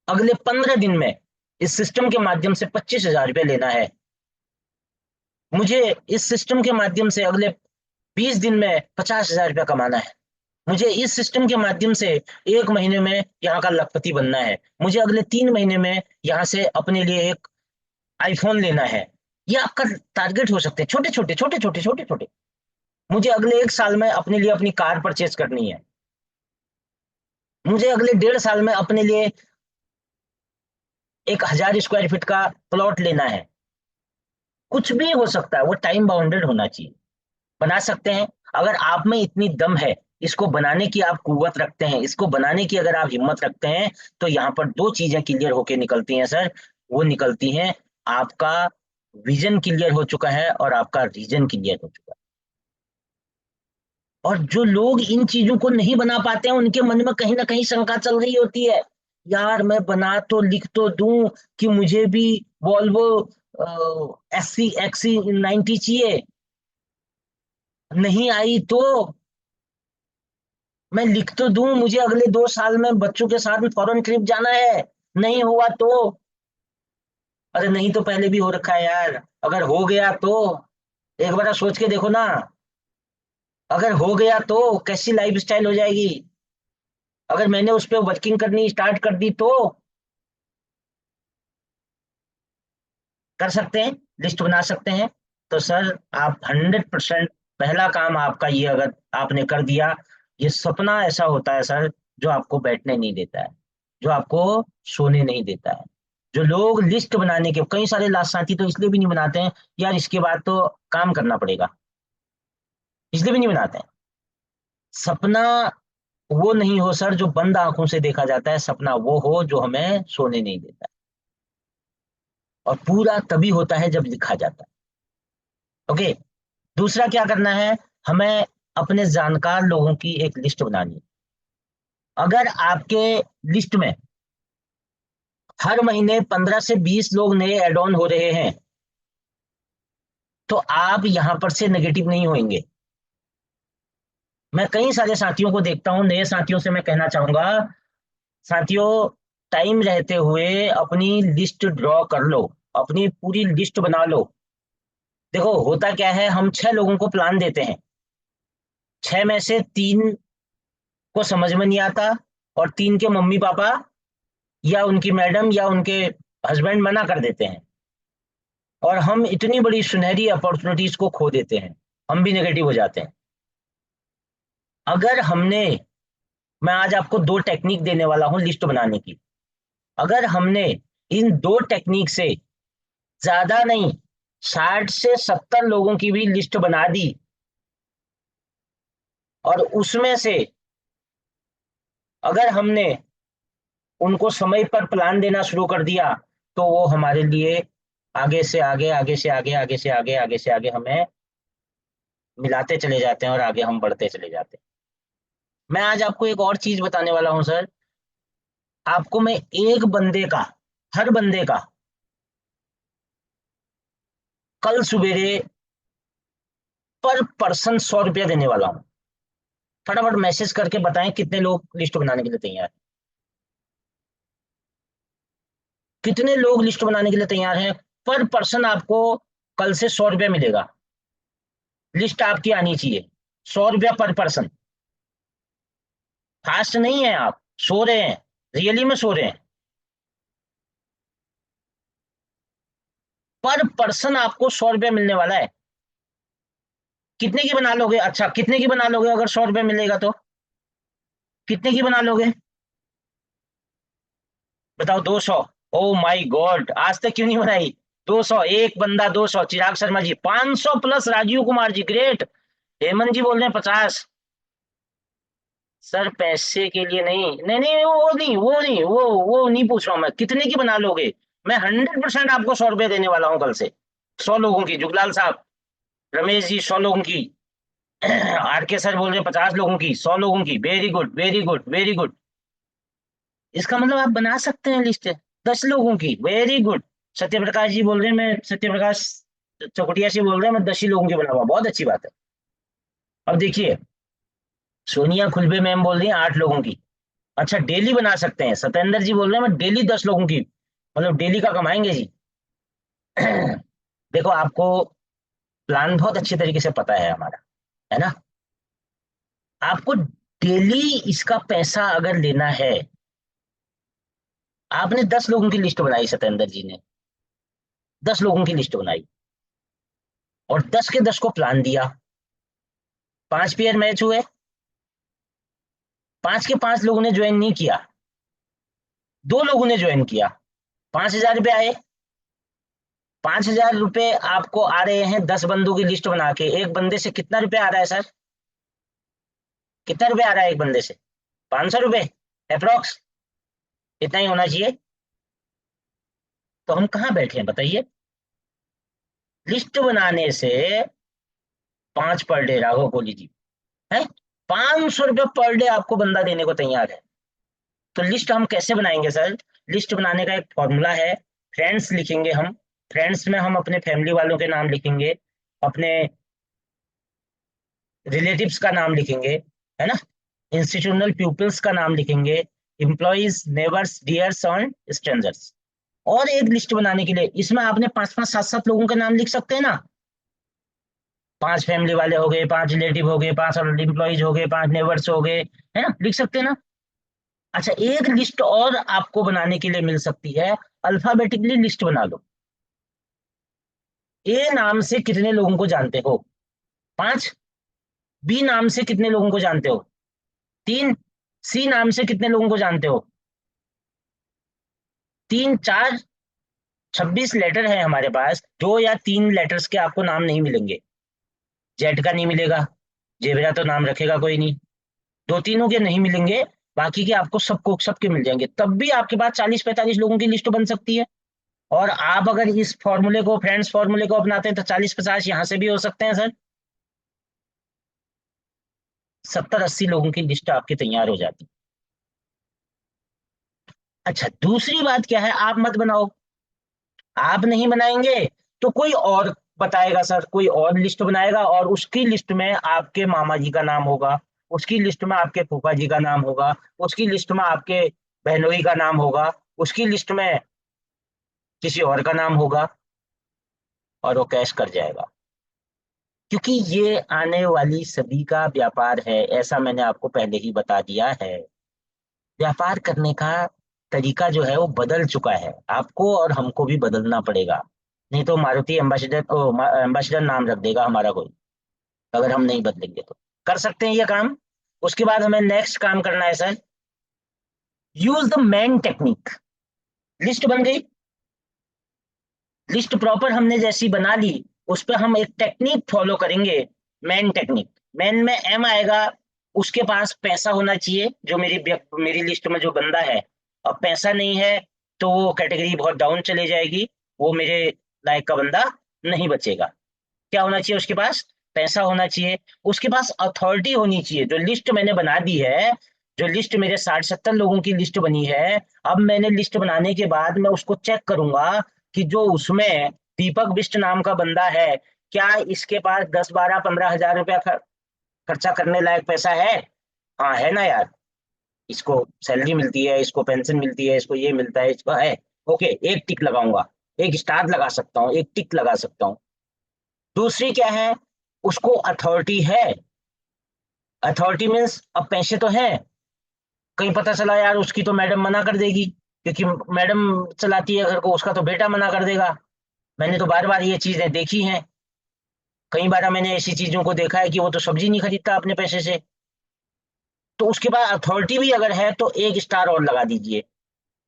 अगले 15 दिन में इस सिस्टम के माध्यम से 25,000 रुपये लेना है। मुझे इस सिस्टम के माध्यम से अगले 20 दिन में 50,000 रुपया कमाना है, मुझे इस सिस्टम के माध्यम से 1 महीने में यहाँ का लखपति बनना है, मुझे अगले 3 महीने में यहाँ से अपने लिए एक आईफोन लेना है। ये आपका टारगेट हो सकते हैं, छोटे छोटे छोटे छोटे छोटे छोटे। मुझे अगले 1 साल में अपने लिए अपनी कार परचेज करनी है, मुझे अगले 1.5 साल में अपने लिए 1,000 स्क्वायर फीट का प्लॉट लेना है। कुछ भी हो सकता है, वो टाइम बाउंडेड होना चाहिए। बना सकते हैं, अगर आप में इतनी दम है, इसको बनाने की आप कुव्वत रखते हैं, इसको बनाने की अगर आप हिम्मत रखते हैं, तो यहाँ पर 2 चीजें क्लियर होके निकलती हैं सर। वो निकलती हैं, आपका विजन क्लियर हो चुका है और आपका रीजन क्लियर हो चुका है। और जो लोग इन चीजों को नहीं बना पाते हैं, उनके मन में कहीं ना कहीं शंका चल रही होती है, यार मैं बना तो लिख तो दूं कि मुझे भी वॉल्वो XC90 चाहिए, नहीं आई तो मैं लिख तो दूं, मुझे अगले 2 साल में बच्चों के साथ फॉरेन ट्रिप जाना है, नहीं हुआ तो। अरे नहीं तो पहले भी हो रखा है यार, अगर हो गया तो एक बार सोच के देखो ना, अगर हो गया तो कैसी लाइफ स्टाइल हो जाएगी, अगर मैंने उस पर वर्किंग करनी स्टार्ट कर दी तो। कर सकते हैं, लिस्ट बना सकते हैं। तो सर आप 100% पहला काम आपका ये अगर आपने कर दिया, ये सपना ऐसा होता है सर जो आपको बैठने नहीं देता है, जो आपको सोने नहीं देता है। जो लोग लिस्ट बनाने के, कई सारे लास्ट साथी तो इसलिए भी नहीं बनाते हैं, यार इसके बाद तो काम करना पड़ेगा, इसलिए भी नहीं बनाते हैं। सपना वो नहीं हो सर जो बंद आंखों से देखा जाता है, सपना वो हो जो हमें सोने नहीं देता है। और पूरा तभी होता है जब लिखा जाता है। ओके। दूसरा क्या करना है, हमें अपने जानकार लोगों की एक लिस्ट बनानी है। अगर आपके लिस्ट में हर महीने 15 से 20 लोग नए एड ऑन हो रहे हैं, तो आप यहां पर से नेगेटिव नहीं होंगे। मैं कई सारे साथियों को देखता हूं, नए साथियों से मैं कहना चाहूंगा, साथियों टाइम रहते हुए अपनी लिस्ट ड्रॉ कर लो, अपनी पूरी लिस्ट बना लो। देखो होता क्या है, हम 6 लोगों को प्लान देते हैं, 6 में से 3 को समझ में नहीं आता, और 3 के मम्मी पापा या उनकी मैडम या उनके हस्बैंड मना कर देते हैं, और हम इतनी बड़ी सुनहरी अपॉर्चुनिटीज को खो देते हैं, हम भी नेगेटिव हो जाते हैं। अगर हमने, मैं आज आपको 2 टेक्निक देने वाला हूं लिस्ट बनाने की, अगर हमने इन 2 टेक्निक से ज्यादा नहीं 60 से 70 लोगों की भी लिस्ट बना दी, और उसमें से अगर हमने उनको समय पर प्लान देना शुरू कर दिया, तो वो हमारे लिए आगे से आगे, आगे से आगे, आगे से आगे, आगे से आगे हमें मिलाते चले जाते हैं और आगे हम बढ़ते चले जाते हैं। मैं आज आपको एक और चीज बताने वाला हूं सर, आपको मैं एक बंदे का, हर बंदे का कल सवेरे पर पर्सन 100 रुपया देने वाला हूं। फटाफट मैसेज करके बताएं कितने लोग लिस्ट बनाने के लिए तैयार हैं, कितने लोग लिस्ट बनाने के लिए तैयार हैं। पर पर्सन आपको कल से 100 रुपया मिलेगा, लिस्ट आपकी आनी चाहिए, 100 रुपया पर पर्सन। फास्ट नहीं है, आप सो रहे हैं, रियली में सो रहे हैं। पर पर्सन आपको 100 रुपया मिलने वाला है। कितने की बना लोगे, अच्छा कितने की बना लोगे अगर 100 रुपया मिलेगा तो, कितने की बना लोगे बताओ? 200? ओ माई गॉड, आज तक क्यों नहीं बनाई? 200, एक बंदा 200, चिराग शर्मा जी 500 प्लस, राजीव कुमार जी ग्रेट, हेमंत जी बोल रहे हैं 50। सर पैसे के लिए नहीं, नहीं नहीं, वो नहीं पूछ रहा हूं मैं, कितने की बना लोगे? मैं 100% आपको 100 रुपये देने वाला हूं कल से, 100 लोगों की। जुगलाल साहब, रमेश जी 100 लोगों की, आर के सर बोल रहे हैं 50 लोगों की, 100 लोगों की, very good very good very good. इसका मतलब आप बना सकते हैं लिस्ट 10 लोगों की, वेरी गुड। सत्य प्रकाश जी बोल रहे हैं, मैं सत्य प्रकाश चौकटिया से बोल रहे हैं, मैं 10 ही लोगों की बना हुआ, बहुत अच्छी बात है। अब देखिए, सोनिया खुलबे मैम बोल रही है 8 लोगों की, अच्छा डेली बना सकते हैं। सत्येंद्र जी बोल रहे हैं मैं डेली 10 लोगों की, मतलब डेली का कमाएंगे जी। देखो आपको प्लान बहुत अच्छे तरीके से पता है हमारा, है ना। आपको डेली इसका पैसा अगर लेना है, आपने 10 लोगों की लिस्ट बनाई, सत्येंद्र जी ने 10 लोगों की लिस्ट बनाई और 10 के 10 को प्लान दिया। 5 पेयर मैच हुए, 5 के 5 लोगों ने ज्वाइन नहीं किया, 2 लोगों ने ज्वाइन किया, 5,000 रुपये आए। 5,000 रुपये आपको आ रहे हैं 10 बंदों की लिस्ट बना के। एक बंदे से कितना रुपया आ रहा है सर? कितना रुपया आ रहा है एक बंदे से? 500 रुपये अप्रोक्स, इतना ही होना चाहिए। तो हम कहाँ बैठे हैं बताइए? लिस्ट बनाने से 5 पर डे, राघव कोहली जी है, 500 रुपये पर डे आपको बंदा देने को तैयार है। तो लिस्ट हम कैसे बनाएंगे सर? लिस्ट बनाने का एक फॉर्मूला है। फ्रेंड्स लिखेंगे हम, फ्रेंड्स में हम अपने फैमिली वालों के नाम लिखेंगे, अपने रिलेटिव्स का नाम लिखेंगे, है ना, इंस्टीट्यूशनल पीपल्स का नाम लिखेंगे, एम्प्लॉइज, नेबर्स, डियर्स और स्ट्रेंजर्स। और एक लिस्ट बनाने के लिए इसमें आपने 5 5 7 7 लोगों के नाम लिख सकते हैं ना। 5 फैमिली वाले हो गए, 5 रिलेटिव हो गए, 5 एम्प्लॉइज हो गए, 5 नेबर्स हो गए, है ना, लिख सकते हैं ना। अच्छा, एक लिस्ट और आपको बनाने के लिए मिल सकती है, अल्फाबेटिकली लिस्ट बना लो। ए नाम से कितने लोगों को जानते हो? 5। बी नाम से कितने लोगों को जानते हो? 3। सी नाम से कितने लोगों को जानते हो? 3, 4, 26 लेटर है हमारे पास। 2 या 3 लेटर्स के आपको नाम नहीं मिलेंगे। जेड का नहीं मिलेगा, जेबरा तो नाम रखेगा कोई नहीं। 2 3 के नहीं मिलेंगे, बाकी के आपको सबको सबके मिल जाएंगे। तब भी आपके पास 40 45 लोगों की लिस्ट बन सकती है। और आप अगर इस फॉर्मूले को, फ्रेंड्स फॉर्मूले को अपनाते हैं, तो 40 50 यहां से भी हो सकते हैं सर। 70 80 लोगों की लिस्ट आपकी तैयार हो जाती है। अच्छा, दूसरी बात क्या है, आप मत बनाओ। आप नहीं बनाएंगे तो कोई और बताएगा सर, कोई और लिस्ट बनाएगा और उसकी लिस्ट में आपके मामा जी का नाम होगा, उसकी लिस्ट में आपके फूफा जी का नाम होगा, उसकी लिस्ट में आपके बहनोई का नाम होगा, उसकी लिस्ट में किसी और का नाम होगा, और वो कैश कर जाएगा। क्योंकि ये आने वाली सदी का व्यापार है, ऐसा मैंने आपको पहले ही बता दिया है। व्यापार करने का तरीका जो है वो बदल चुका है, आपको और हमको भी बदलना पड़ेगा। नहीं तो मारुति एम्बेसडर एम्बेसडर नाम रख देगा हमारा कोई, अगर हम नहीं बदलेंगे तो। कर सकते हैं ये काम। उसके बाद हमें नेक्स्ट काम करना है sir, use the man technique. List बन गई, लिस्ट प्रॉपर हमने जैसी बना ली, उस पर हम एक टेक्निक फॉलो करेंगे, मैन टेक्निक। मैन में एम आएगा, उसके पास पैसा होना चाहिए, जो मेरी लिस्ट में जो बंदा है। अब पैसा नहीं है तो वो कैटेगरी बहुत डाउन चले जाएगी, वो मेरे लायक का बंदा नहीं बचेगा। क्या होना चाहिए उसके पास? पैसा होना चाहिए। उसके पास अथॉरिटी होनी चाहिए। जो लिस्ट मैंने बना दी है, जो लिस्ट मेरे 60 70 लोगों की लिस्ट बनी है, अब मैंने लिस्ट बनाने के बाद मैं उसको चेक करूंगा कि जो उसमें दीपक बिष्ट नाम का बंदा है, क्या इसके पास 10 12 15 हजार रुपया खर्चा करने लायक पैसा है? हाँ है ना यार, इसको सैलरी मिलती है, इसको पेंशन मिलती है, इसको ये मिलता है, इसको है। ओके, एक टिक लगाऊंगा, एक स्टार लगा सकता हूँ, एक टिक लगा सकता हूँ। दूसरी क्या है, उसको अथॉरिटी है। अथॉरिटी मीन्स अब पैसे तो हैं। कहीं पता चला यार उसकी तो मैडम मना कर देगी, क्योंकि मैडम चलाती है घर को, उसका तो बेटा मना कर देगा। मैंने तो बार बार ये चीजें देखी हैं। कई बार मैंने ऐसी चीजों को देखा है कि वो तो सब्जी नहीं खरीदता अपने पैसे से। तो उसके पास अथॉरिटी भी अगर है तो एक स्टार और लगा दीजिए।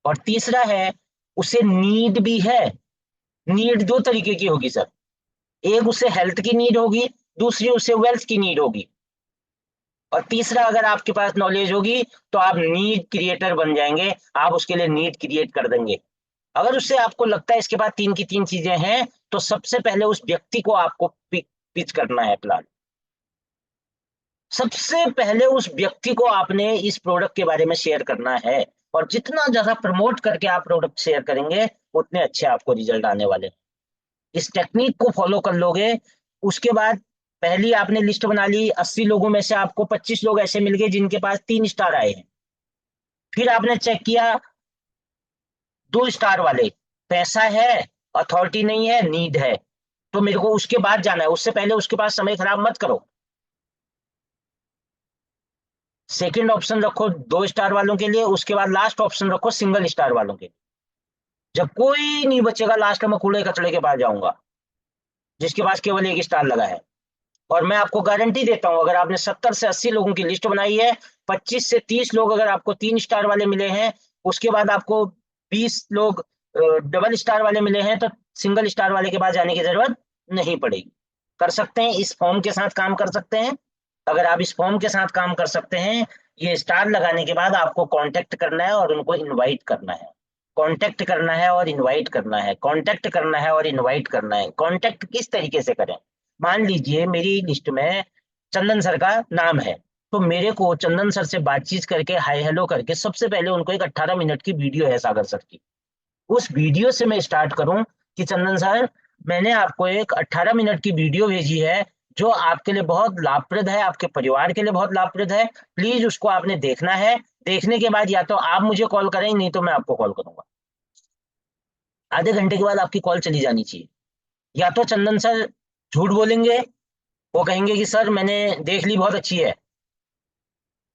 और तीसरा है, उसे नीड भी है। नीड 2 तरीके की होगी सर, एक उसे हेल्थ की नीड होगी, दूसरी उसे वेल्थ की नीड होगी। और तीसरा, अगर आपके पास नॉलेज होगी तो आप नीड क्रिएटर बन जाएंगे, आप उसके लिए नीड क्रिएट कर देंगे। अगर उससे आपको लगता है इसके पास 3 की 3 चीजें हैं, तो सबसे पहले उस व्यक्ति को आपको पिच करना है प्लान। सबसे पहले उस व्यक्ति को आपने इस प्रोडक्ट के बारे में शेयर करना है। और जितना ज्यादा प्रमोट करके आप प्रोडक्ट शेयर करेंगे, उतने अच्छे आपको रिजल्ट आने वाले हैं। इस टेक्निक को फॉलो कर लोगे, उसके बाद पहली आपने लिस्ट बना ली, 80 लोगों में से आपको 25 लोग ऐसे मिल गए जिनके पास 3 स्टार आए हैं। फिर आपने चेक किया 2 स्टार वाले, पैसा है, अथॉरिटी नहीं है, नीड है, तो मेरे को उसके बाद जाना है, उससे पहले उसके पास समय खराब मत करो। सेकंड ऑप्शन रखो 2 स्टार वालों के लिए, उसके बाद लास्ट ऑप्शन रखो सिंगल स्टार वालों के लिए। जब कोई नहीं बचेगा लास्ट में कूड़े कचड़े के पास जाऊंगा, जिसके पास केवल 1 स्टार लगा है। और मैं आपको गारंटी देता हूं, अगर आपने 70 से 80 लोगों की लिस्ट बनाई है, 25 से 30 लोग अगर आपको 3 स्टार वाले मिले हैं, उसके बाद आपको 20 लोग डबल स्टार वाले मिले हैं, तो सिंगल स्टार वाले के पास जाने की जरूरत नहीं पड़ेगी। कर सकते हैं, इस फॉर्म के साथ काम कर सकते हैं। अगर आप इस फॉर्म के साथ काम कर सकते हैं, ये स्टार लगाने के बाद आपको कांटेक्ट करना है और उनको इनवाइट करना है। कांटेक्ट करना है और इनवाइट करना है, कांटेक्ट करना है और इनवाइट करना है। कांटेक्ट किस तरीके से करें? मान लीजिए मेरी लिस्ट में चंदन सर का नाम है, तो मेरे को चंदन सर से बातचीत करके हाय हेलो करके सबसे पहले उनको एक 18 मिनट की वीडियो है सागर सर की, उस वीडियो से मैं स्टार्ट करूं कि चंदन सर, मैंने आपको एक 18 मिनट की वीडियो भेजी है जो आपके लिए बहुत लाभप्रद है, आपके परिवार के लिए बहुत लाभप्रद है। प्लीज उसको आपने देखना है। देखने के बाद या तो आप मुझे कॉल करें, नहीं तो मैं आपको कॉल करूंगा। आधे घंटे के बाद आपकी कॉल चली जानी चाहिए। या तो चंदन सर झूठ बोलेंगे, वो कहेंगे कि सर मैंने देख ली, बहुत अच्छी है।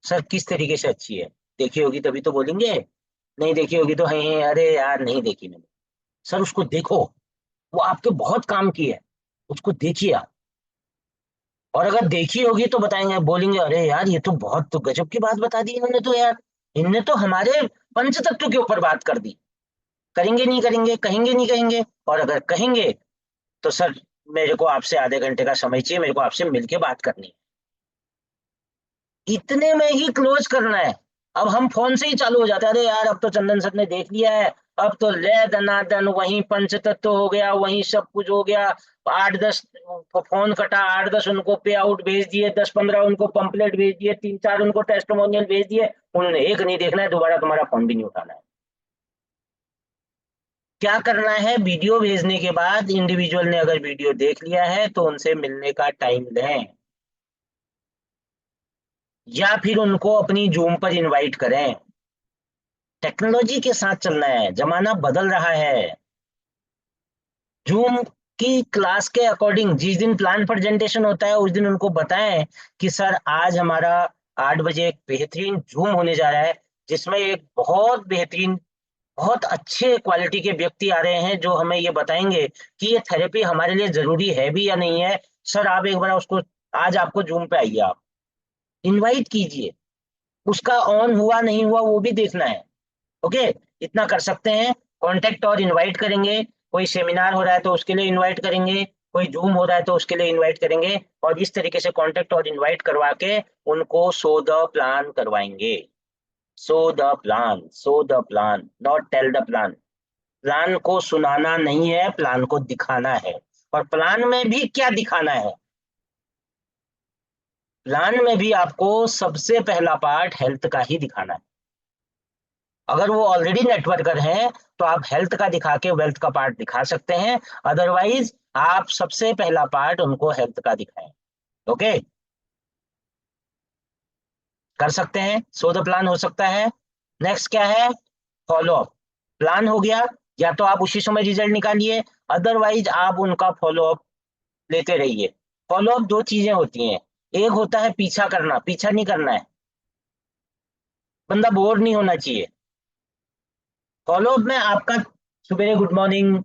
सर किस तरीके से अच्छी है? देखी होगी तभी तो बोलेंगे। नहीं देखी होगी तो है अरे यार नहीं देखी मैंने। सर उसको देखो, वो आपके बहुत काम की है, उसको देखिए आप। और अगर देखी होगी तो बताएंगे, बोलेंगे अरे यार ये तो बहुत तो गजब की बात बता दी इन्होंने, तो यार इनने तो हमारे पंच तत्व के ऊपर बात कर दी। करेंगे नहीं करेंगे, कहेंगे नहीं कहेंगे। और अगर कहेंगे तो सर मेरे को आपसे आधे घंटे का समय चाहिए, मेरे को आपसे मिलके बात करनी है। इतने में ही क्लोज करना है। अब हम फोन से ही चालू हो जाते हैं, अरे यार अब तो चंदन सर ने देख लिया है, अब तो ले दनादन वहीं पंचतत्व हो गया, वहीं सब कुछ हो गया। 8-10 फोन कटा, 8-10 उनको पे आउट भेज दिए, 10-15 उनको पंपलेट भेज दिए, 3-4 उनको टेस्टिमोनियल भेज दिए। उन्होंने एक नहीं देखना है, दोबारा तुम्हारा फोन भी नहीं उठाना है। क्या करना है? वीडियो भेजने के बाद इंडिविजुअल ने अगर वीडियो देख लिया है तो उनसे मिलने का टाइम दें, या फिर उनको अपनी जूम पर इनवाइट करें। टेक्नोलॉजी के साथ चलना है, जमाना बदल रहा है। जूम की क्लास के अकॉर्डिंग जिस दिन प्लान प्रेजेंटेशन होता है उस दिन उनको बताएं कि सर आज हमारा 8 बजे एक बेहतरीन जूम होने जा रहा है, जिसमें एक बहुत बेहतरीन, बहुत अच्छे क्वालिटी के व्यक्ति आ रहे हैं जो हमें ये बताएंगे कि ये थेरेपी हमारे लिए जरूरी है भी या नहीं है। सर आप एक बार उसको, आज आपको जूम पे आइए, आप इनवाइट कीजिए। उसका ऑन हुआ नहीं हुआ वो भी देखना है। ओके, इतना कर सकते हैं। कांटेक्ट और इनवाइट करेंगे। कोई सेमिनार हो रहा है तो उसके लिए इनवाइट करेंगे, कोई जूम हो रहा है तो उसके लिए इनवाइट करेंगे, और इस तरीके से कांटेक्ट और इनवाइट करवा के उनको शो द प्लान करवाएंगे। Show the plan, show the plan, not tell the plan. Plan को सुनाना नहीं है, प्लान को दिखाना है। और प्लान में भी क्या दिखाना है? प्लान में भी आपको सबसे पहला पार्ट हेल्थ का ही दिखाना है। अगर वो ऑलरेडी नेटवर्कर हैं तो आप हेल्थ का दिखा के वेल्थ का पार्ट दिखा सकते हैं। अदरवाइज आप सबसे पहला पार्ट उनको हेल्थ का दिखाएं। ओके, कर सकते हैं। सो द प्लान हो सकता है। नेक्स्ट क्या है? Follow up. प्लान हो गया, या तो आप उसी समय रिजल्ट निकालिए, अदरवाइज आप उनका फॉलो अप लेते रहिए। फॉलो अप दो चीजें होती हैं, एक होता है पीछा करना, पीछा नहीं करना है, बंदा बोर नहीं होना चाहिए। फॉलो अप में आपका सुबह गुड मॉर्निंग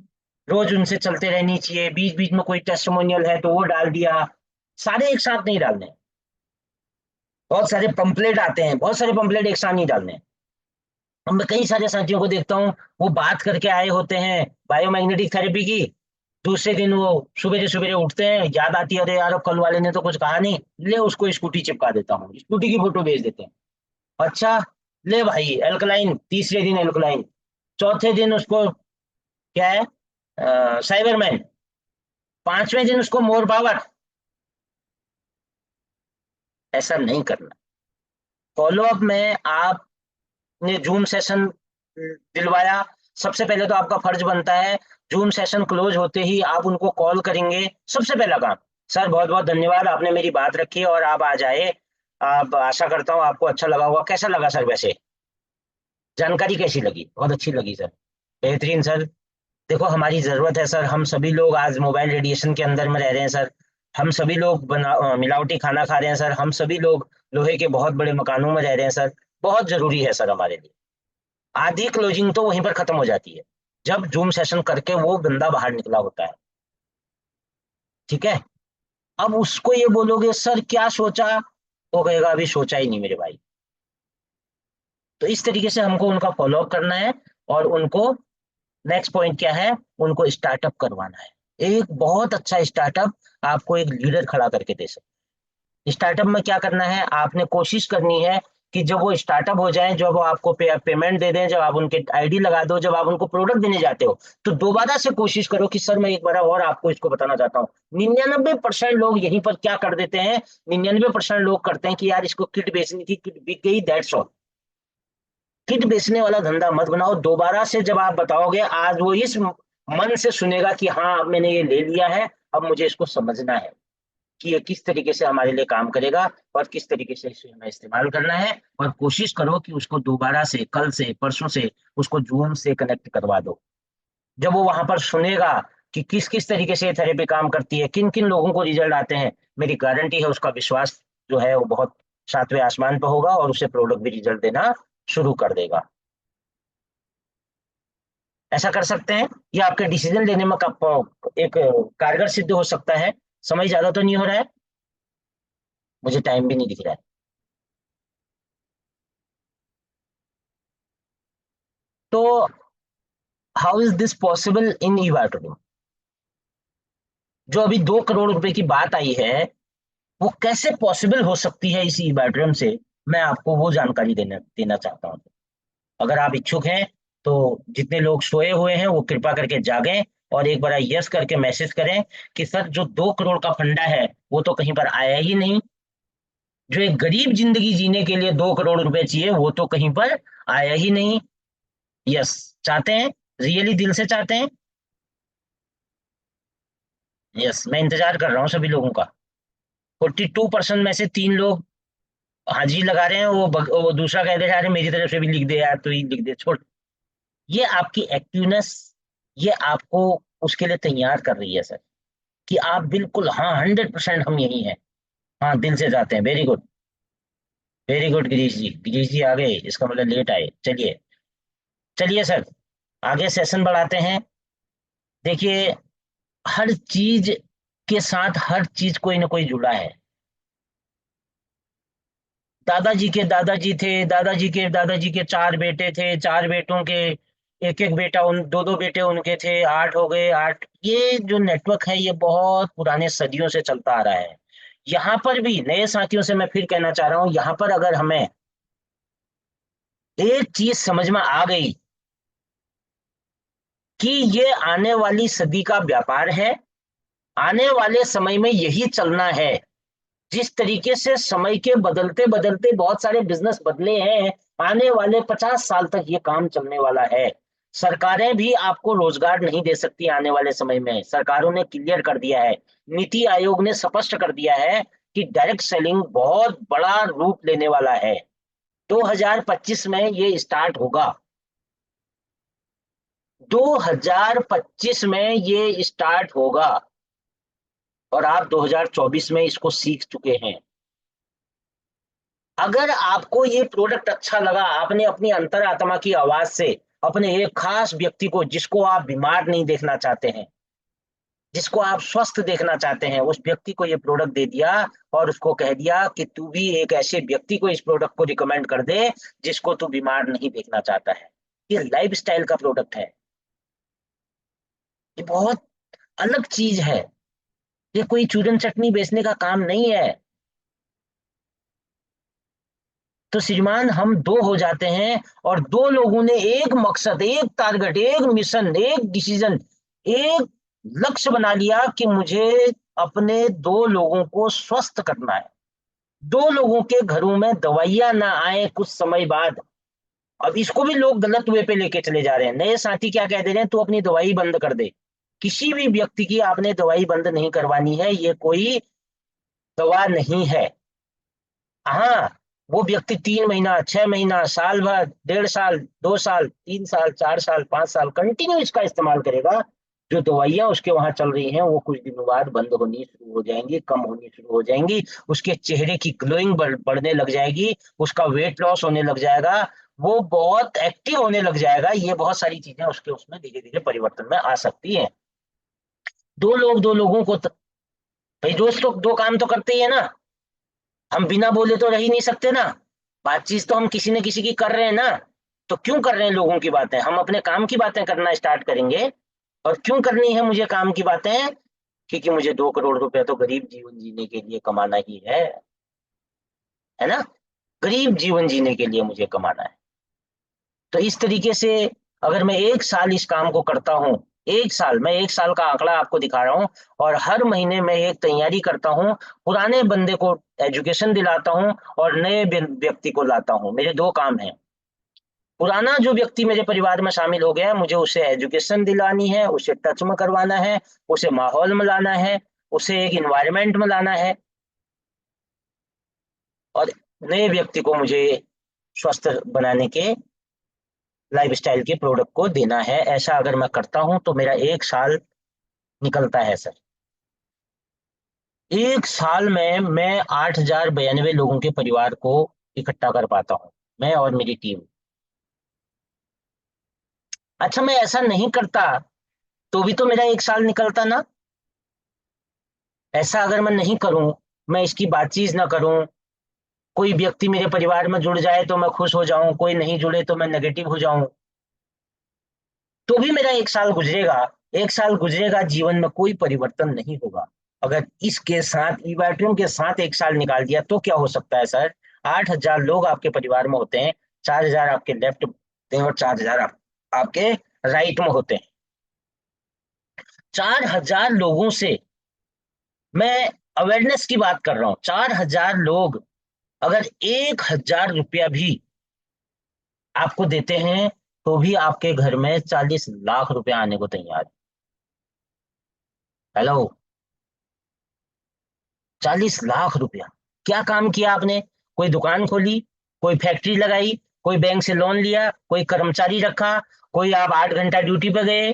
रोज उनसे चलते रहनी चाहिए, बीच बीच में कोई टेस्टिमोनियल है तो वो डाल दिया, सारे एक साथ नहीं डालने। बहुत सारे पंपलेट आते हैं, बहुत सारे पंपलेट एक साथ नहीं डालने। और मैं कई सारे साथियों को देखता हूँ, वो बात करके आए होते हैं बायोमैग्नेटिक थेरेपी की, दूसरे दिन वो सुबह सुबह उठते हैं, याद आती है अरे यार अब कल वाले ने तो कुछ कहा नहीं, ले उसको स्कूटी चिपका देता हूँ, स्कूटी की फोटो भेज देते हैं। अच्छा, ले भाई एल्कलाइन, तीसरे दिन एल्कलाइन, चौथे दिन उसको क्या है, साइबरमैन, 5वें दिन उसको मोर पावर। ऐसा नहीं करना। फॉलो अप में आपने जूम सेशन दिलवाया, सबसे पहले तो आपका फर्ज बनता है जूम सेशन क्लोज होते ही आप उनको कॉल करेंगे। सबसे पहला काम, सर बहुत बहुत धन्यवाद आपने मेरी बात रखी और आप आ जाए। आप, आशा करता हूँ आपको अच्छा लगा होगा। कैसा लगा सर? वैसे जानकारी कैसी लगी? बहुत अच्छी लगी सर, बेहतरीन सर। देखो हमारी जरूरत है सर, हम सभी लोग आज मोबाइल रेडिएशन के अंदर में रह रहे हैं सर। हम सभी लोग मिलावटी खाना खा रहे हैं सर। हम सभी लोग लोहे के बहुत बड़े मकानों में रह रहे हैं सर, बहुत जरूरी है सर हमारे लिए। आधी क्लोजिंग तो वहीं पर खत्म हो जाती है जब जूम सेशन करके वो बंदा बाहर निकला होता है। ठीक है। अब उसको ये बोलोगे सर क्या सोचा, वो कहेगा अभी सोचा ही नहीं मेरे भाई। तो इस तरीके से हमको उनका फॉलोअप करना है, और उनको नेक्स्ट पॉइंट क्या है, उनको स्टार्टअप करवाना है। एक बहुत अच्छा स्टार्टअप आपको एक लीडर खड़ा करके दे सकता है। स्टार्टअप में क्या करना है, आपने कोशिश करनी है कि जब वो स्टार्टअप हो जाए, जब वो आपको पेमेंट दे दें, जब आप उनके आईडी लगा दो, जब आप उनको प्रोडक्ट देने जाते हो, तो दोबारा से कोशिश करो कि सर मैं एक बार और आपको इसको बताना चाहता हूँ। 99% लोग यहीं पर क्या कर देते हैं, 99% लोग करते हैं कि यार इसको किट बेचनी थी, किट बिक गई, दैट्स ऑल। किट बेचने वाला धंधा मत बनाओ। दोबारा से जब आप बताओगे, आज वो इस मन से सुनेगा कि हाँ अब मैंने ये ले लिया है, अब मुझे इसको समझना है कि ये किस तरीके से हमारे लिए काम करेगा और किस तरीके से इसे हमें इस्तेमाल करना है। और कोशिश करो कि उसको दोबारा से, कल से, परसों से उसको जूम से कनेक्ट करवा दो। जब वो वहां पर सुनेगा कि किस किस तरीके से ये थेरेपी काम करती है, किन किन लोगों को रिजल्ट आते हैं, मेरी गारंटी है उसका विश्वास जो है वो बहुत सातवें आसमान पर होगा, और उसे प्रोडक्ट भी रिजल्ट देना शुरू कर देगा। ऐसा कर सकते हैं। ये आपके डिसीजन लेने में एक कारगर सिद्ध हो सकता है। समय ज्यादा तो नहीं हो रहा है, मुझे टाइम भी नहीं दिख रहा है। तो how is this possible in e biotrading? जो अभी 2 करोड़ रुपए की बात आई है, वो कैसे पॉसिबल हो सकती है इस ई बायोट्रेडिंग से, मैं आपको वो जानकारी देना देना चाहता हूँ। अगर आप इच्छुक हैं तो जितने लोग सोए हुए हैं वो कृपा करके जागें, और एक बार यस करके मैसेज करें कि सर जो 2 करोड़ का फंडा है वो तो कहीं पर आया ही नहीं। जो एक गरीब जिंदगी जीने के लिए 2 करोड़ रुपए चाहिए वो तो कहीं पर आया ही नहीं। यस, चाहते हैं, रियली दिल से चाहते हैं। यस, मैं इंतजार कर रहा हूँ सभी लोगों का। 42% में से 3 लोग हाजिरी लगा रहे हैं, वो दूसरा कह दे अरे मेरी तरफ से भी लिख दे यार, तो ही लिख दे, छोड़। ये आपकी एक्टिवनेस, ये आपको उसके लिए तैयार कर रही है सर, कि आप बिल्कुल हाँ 100% हम यही हैं। हाँ, दिल से चाहते हैं। Very good, very good Girish ji. Girish ji आ गए, इसका मतलब लेट आए। चलिए, चलिए सर, आगे सेशन बढ़ाते हैं। देखिए, हर चीज के साथ हर चीज कोई ना कोई जुड़ा है। दादाजी के दादाजी थे, दादाजी के दादाजी के 4 बेटे थे, 4 बेटों के एक एक बेटा, उन दो दो बेटे उनके थे, 8 हो गए, 8। ये जो नेटवर्क है ये बहुत पुराने सदियों से चलता आ रहा है। यहाँ पर भी नए साथियों से मैं फिर कहना चाह रहा हूँ, यहाँ पर अगर हमें एक चीज समझ में आ गई कि ये आने वाली सदी का व्यापार है, आने वाले समय में यही चलना है। जिस तरीके से समय के बदलते बदलते बहुत सारे बिजनेस बदले हैं, आने वाले 50 साल तक ये काम चलने वाला है। सरकारें भी आपको रोजगार नहीं दे सकती आने वाले समय में। सरकारों ने क्लियर कर दिया है, नीति आयोग ने स्पष्ट कर दिया है कि डायरेक्ट सेलिंग बहुत बड़ा रूप लेने वाला है। 2025 में ये स्टार्ट होगा। 2025 में ये स्टार्ट होगा, और आप 2024 में इसको सीख चुके हैं। अगर आपको ये प्रोडक्ट अच्छा लगा, आपने अपनी अंतरात्मा की आवाज से अपने एक खास व्यक्ति को, जिसको आप बीमार नहीं देखना चाहते हैं, जिसको आप स्वस्थ देखना चाहते हैं, उस व्यक्ति को ये प्रोडक्ट दे दिया, और उसको कह दिया कि तू भी एक ऐसे व्यक्ति को इस प्रोडक्ट को रिकमेंड कर दे जिसको तू बीमार नहीं देखना चाहता है। ये लाइफस्टाइल का प्रोडक्ट है। ये बहुत अलग चीज है। ये कोई चूरन चटनी बेचने का काम नहीं है। तो श्रीमान, हम दो हो जाते हैं, और दो लोगों ने एक मकसद, एक टारगेट, एक मिशन, एक डिसीजन, एक लक्ष्य बना लिया कि मुझे अपने 2 लोगों को स्वस्थ करना है। 2 लोगों के घरों में दवाइयां ना आए कुछ समय बाद। अब इसको भी लोग गलत वे पे लेके चले जा रहे हैं। नए साथी क्या कह दे रहे हैं, तू अपनी दवाई बंद कर दे। किसी भी व्यक्ति की आपने दवाई बंद नहीं करवानी है, ये कोई दवा नहीं है। हाँ, वो व्यक्ति 3 महीना, 6 महीना, साल भर, 1.5 साल, 2 साल, 3 साल, 4 साल, 5 साल कंटिन्यू इसका इस्तेमाल करेगा, जो दवाइयां उसके वहां चल रही हैं वो कुछ दिनों बाद बंद होनी शुरू हो जाएंगी, कम होनी शुरू हो जाएंगी। उसके चेहरे की ग्लोइंग बढ़ने लग जाएगी, उसका वेट लॉस होने लग जाएगा, वो बहुत एक्टिव होने लग जाएगा। ये बहुत सारी चीजें उसके उसमें धीरे धीरे परिवर्तन में आ सकती हैं। दो लोगों को भाई दोस्त लोग दो काम तो करते ही है ना। हम बिना बोले तो रह ही नहीं सकते ना। बातचीत तो हम किसी न किसी की कर रहे हैं ना। तो क्यों कर रहे हैं लोगों की बातें? हम अपने काम की बातें करना स्टार्ट करेंगे। और क्यों करनी है मुझे काम की बातें? क्योंकि मुझे 2 करोड़ रुपए तो गरीब जीवन जीने के लिए कमाना ही है ना। गरीब जीवन जीने के लिए मुझे कमाना है। तो इस तरीके से अगर मैं 1 साल इस काम को करता हूँ, 1 साल, मैं 1 साल का आंकड़ा आपको दिखा रहा हूँ, और हर महीने मैं एक तैयारी करता हूँ, पुराने बंदे को एजुकेशन दिलाता हूँ और नए व्यक्ति को लाता हूँ। मेरे दो काम हैं। पुराना जो व्यक्ति मेरे परिवार में शामिल हो गया है, मुझे उसे एजुकेशन दिलानी है, उसे टच में करवाना है, उसे माहौल में लाना है, उसे एक इन्वायरमेंट में लाना है। और नए व्यक्ति को मुझे स्वस्थ बनाने के लाइफस्टाइल के प्रोडक्ट को देना है। ऐसा अगर मैं करता हूं तो मेरा 1 साल निकलता है सर। 1 साल में मैं 8,092 लोगों के परिवार को इकट्ठा कर पाता हूं, मैं और मेरी टीम। अच्छा, मैं ऐसा नहीं करता तो भी तो मेरा 1 साल निकलता ना। ऐसा अगर मैं नहीं करूं, मैं इसकी बातचीत ना करूं, कोई व्यक्ति मेरे परिवार में जुड़ जाए तो मैं खुश हो जाऊं, कोई नहीं जुड़े तो मैं नेगेटिव हो जाऊं, तो भी मेरा 1 साल गुजरेगा। 1 साल गुजरेगा, जीवन में कोई परिवर्तन नहीं होगा। अगर इसके साथ ईवैट्रियम के साथ 1 साल निकाल दिया तो क्या हो सकता है सर? 8,000 लोग आपके परिवार में होते हैं, 4,000 आपके लेफ्ट होते हैं और 4,000 आपके राइट में होते हैं। 4,000 लोगों से मैं अवेयरनेस की बात कर रहा हूं। 4,000 लोग अगर 1,000 रुपया भी आपको देते हैं तो भी आपके घर में 40 लाख रुपया आने को तैयार है। हेलो, 40 लाख रुपया! क्या काम किया आपने? कोई दुकान खोली, कोई फैक्ट्री लगाई, कोई बैंक से लोन लिया, कोई कर्मचारी रखा, कोई आप 8 घंटा ड्यूटी पे गए,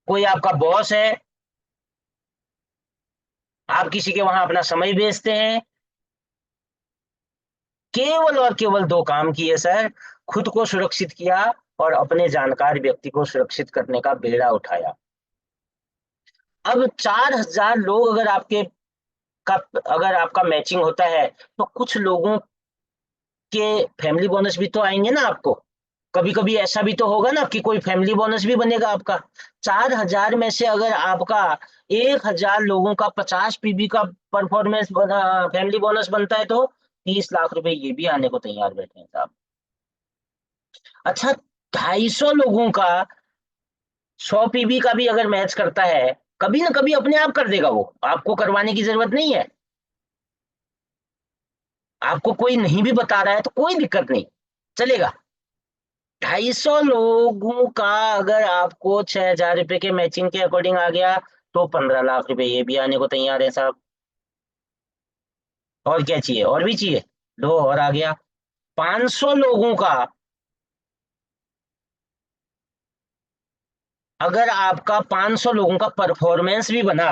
कोई आपका बॉस है, आप किसी के वहां अपना समय बेचते हैं। केवल और केवल दो काम किए सर। खुद को सुरक्षित किया और अपने जानकार व्यक्ति को सुरक्षित करने का बेड़ा उठाया। अब 4,000 लोग अगर आपके का अगर आपका मैचिंग होता है तो कुछ लोगों के फैमिली बोनस भी तो आएंगे ना आपको। कभी कभी ऐसा भी तो होगा ना कि कोई फैमिली बोनस भी बनेगा आपका। 4,000 में से अगर आपका 1,000 लोगों का 50 PB का परफॉर्मेंस बना, फैमिली बोनस बनता है तो 30 लाख रुपए ये भी आने को तैयार बैठे हैं साहब। अच्छा, 250 लोगों का 100 PB का भी अगर मैच करता है, कभी ना कभी अपने आप कर देगा वो, आपको करवाने की जरूरत नहीं है। आपको कोई नहीं भी बता रहा है तो कोई दिक्कत नहीं, चलेगा। 250 लोगों का अगर आपको 6,000 रुपए के मैचिंग के अकॉर्डिंग आ गया तो 15 लाख रुपए ये भी आने को तैयार है साहब। और क्या चाहिए? और भी चाहिए? लो, और आ गया। 500 लोगों का अगर आपका 500 लोगों का परफॉर्मेंस भी बना,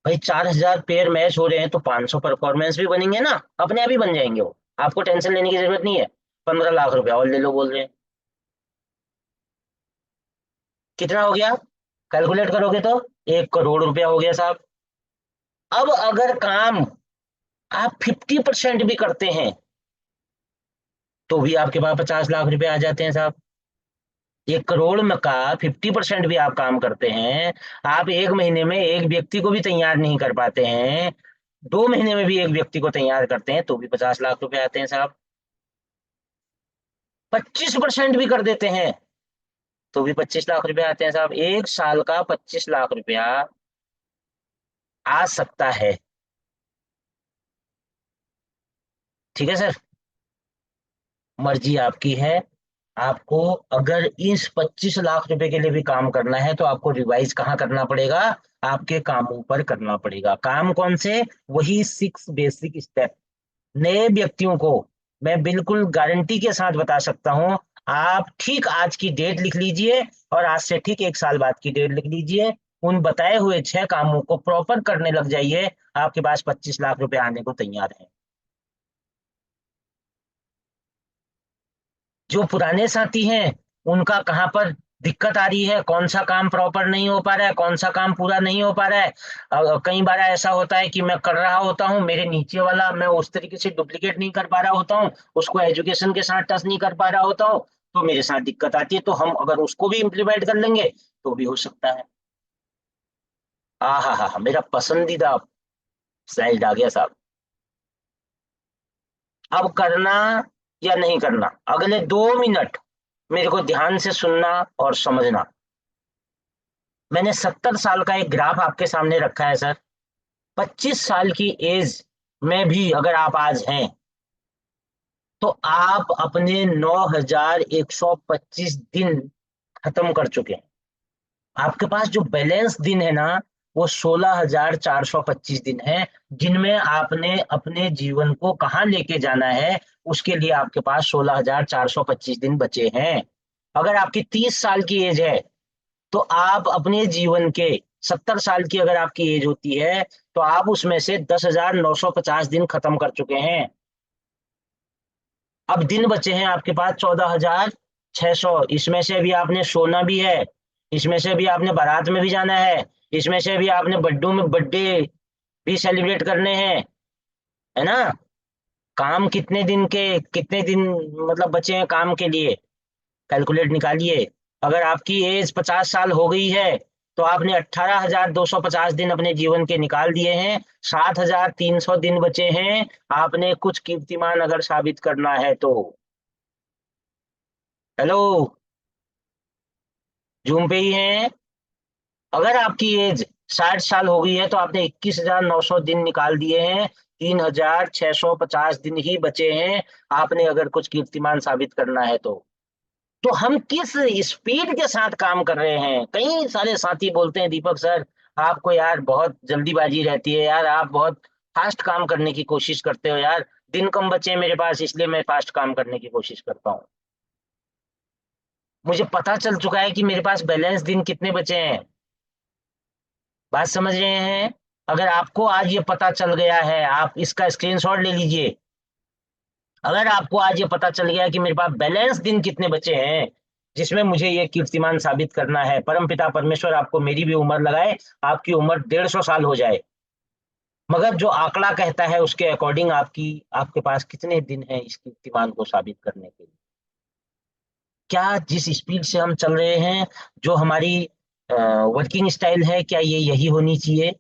भाई 4,000 पेयर मैच हो रहे हैं तो 500 परफॉर्मेंस भी बनेंगे ना, अपने आप ही बन जाएंगे वो। आपको टेंशन लेने की जरूरत नहीं है। 15 लाख रुपया और ले लो बोल रहे हैं। कितना हो गया? कैलकुलेट करोगे तो 1 करोड़ रुपया हो गया साहब। अब अगर काम आप 50% भी करते हैं तो भी आपके पास 50 लाख रुपए आ जाते हैं साहब। 1 करोड़ में का 50% भी आप काम करते हैं, आप एक महीने में एक व्यक्ति को भी तैयार नहीं कर पाते हैं, 2 महीने में भी एक व्यक्ति को तैयार करते हैं तो भी 50 लाख रुपए आते हैं साहब। 25% भी कर देते हैं तो भी 25 लाख रुपए आते हैं साहब। 1 साल का 25 लाख रुपया आ सकता है। ठीक है सर, मर्जी आपकी है। आपको अगर इस 25 लाख रुपए के लिए भी काम करना है तो आपको रिवाइज कहाँ करना पड़ेगा? आपके कामों पर करना पड़ेगा। काम कौन से? वही 6 बेसिक स्टेप। नए व्यक्तियों को मैं बिल्कुल गारंटी के साथ बता सकता हूं, आप ठीक आज की डेट लिख लीजिए और आज से ठीक 1 साल बाद की डेट लिख लीजिए। उन बताए हुए 6 कामों को प्रॉपर करने लग जाइए, आपके पास 25 लाख रुपए आने को तैयार है। जो पुराने साथी हैं उनका कहाँ पर दिक्कत आ रही है, कौन सा काम प्रॉपर नहीं हो पा रहा है, कौन सा काम पूरा नहीं हो पा रहा है। कई बार ऐसा होता है कि मैं कर रहा होता हूँ, मेरे नीचे वाला मैं उस तरीके से डुप्लीकेट नहीं कर पा रहा होता हूँ, उसको एजुकेशन के साथ टच नहीं कर पा रहा होता हूँ, तो मेरे साथ दिक्कत आती है। तो हम अगर उसको भी इम्प्लीमेंट कर लेंगे तो भी हो सकता है। हा, मेरा पसंदीदा स्लाइड आ गया साहब। अब करना या नहीं करना, अगले 2 मिनट मेरे को ध्यान से सुनना और समझना। मैंने 70 साल का एक ग्राफ आपके सामने रखा है सर। 25 साल की एज में भी अगर आप आज हैं तो आप अपने 9125 दिन खत्म कर चुके हैं। आपके पास जो बैलेंस दिन है ना, वो 16,425 दिन है, जिनमें आपने अपने जीवन को कहाँ लेके जाना है, उसके लिए आपके पास 16,425 दिन बचे हैं। अगर आपकी 30 साल की एज है तो आप अपने जीवन के 70 साल की अगर आपकी एज होती है तो आप उसमें से 10,950 दिन खत्म कर चुके हैं। अब दिन बचे हैं आपके पास 14,600। इसमें से भी आपने सोना भी है, इसमें से भी आपने बारात में भी जाना है, इसमें से भी आपने बर्थडे भी सेलिब्रेट करने हैं, है ना। काम कितने दिन मतलब बचे हैं काम के लिए, कैलकुलेट निकालिए। अगर आपकी एज 50 साल हो गई है तो आपने 18,250 दिन अपने जीवन के निकाल दिए हैं। 7,300 दिन बचे हैं, आपने कुछ कीर्तिमान अगर साबित करना है तो। हेलो, जूम पे ही हैं। अगर आपकी एज 60 साल हो गई है तो आपने 21,900 दिन निकाल दिए हैं। 3,650 दिन ही बचे हैं, आपने अगर कुछ कीर्तिमान साबित करना है तो हम किस स्पीड के साथ काम कर रहे हैं। कई सारे साथी बोलते हैं दीपक सर, आपको यार बहुत जल्दीबाजी रहती है यार, आप बहुत फास्ट काम करने की कोशिश करते हो यार। दिन कम बचे हैं मेरे पास इसलिए मैं फास्ट काम करने की कोशिश करता हूँ। मुझे पता चल चुका है कि मेरे पास बैलेंस दिन कितने बचे हैं। बात समझ रहे हैं। अगर आपको आज ये पता चल गया है, आप इसका स्क्रीनशॉट ले लीजिए। अगर आपको आज ये पता चल गया कि मेरे पास बैलेंस दिन कितने बचे हैं जिसमें मुझे ये कीर्तिमान साबित करना है, परमपिता परमेश्वर आपको मेरी भी उम्र लगाए, आपकी उम्र 150 साल हो जाए, मगर जो आंकड़ा कहता है उसके अकॉर्डिंग आपके पास कितने दिन हैं इस कीर्तिमान को साबित करने के लिए। क्या जिस स्पीड से हम चल रहे हैं, जो हमारी वर्किंग स्टाइल है, क्या ये यही होनी चाहिए।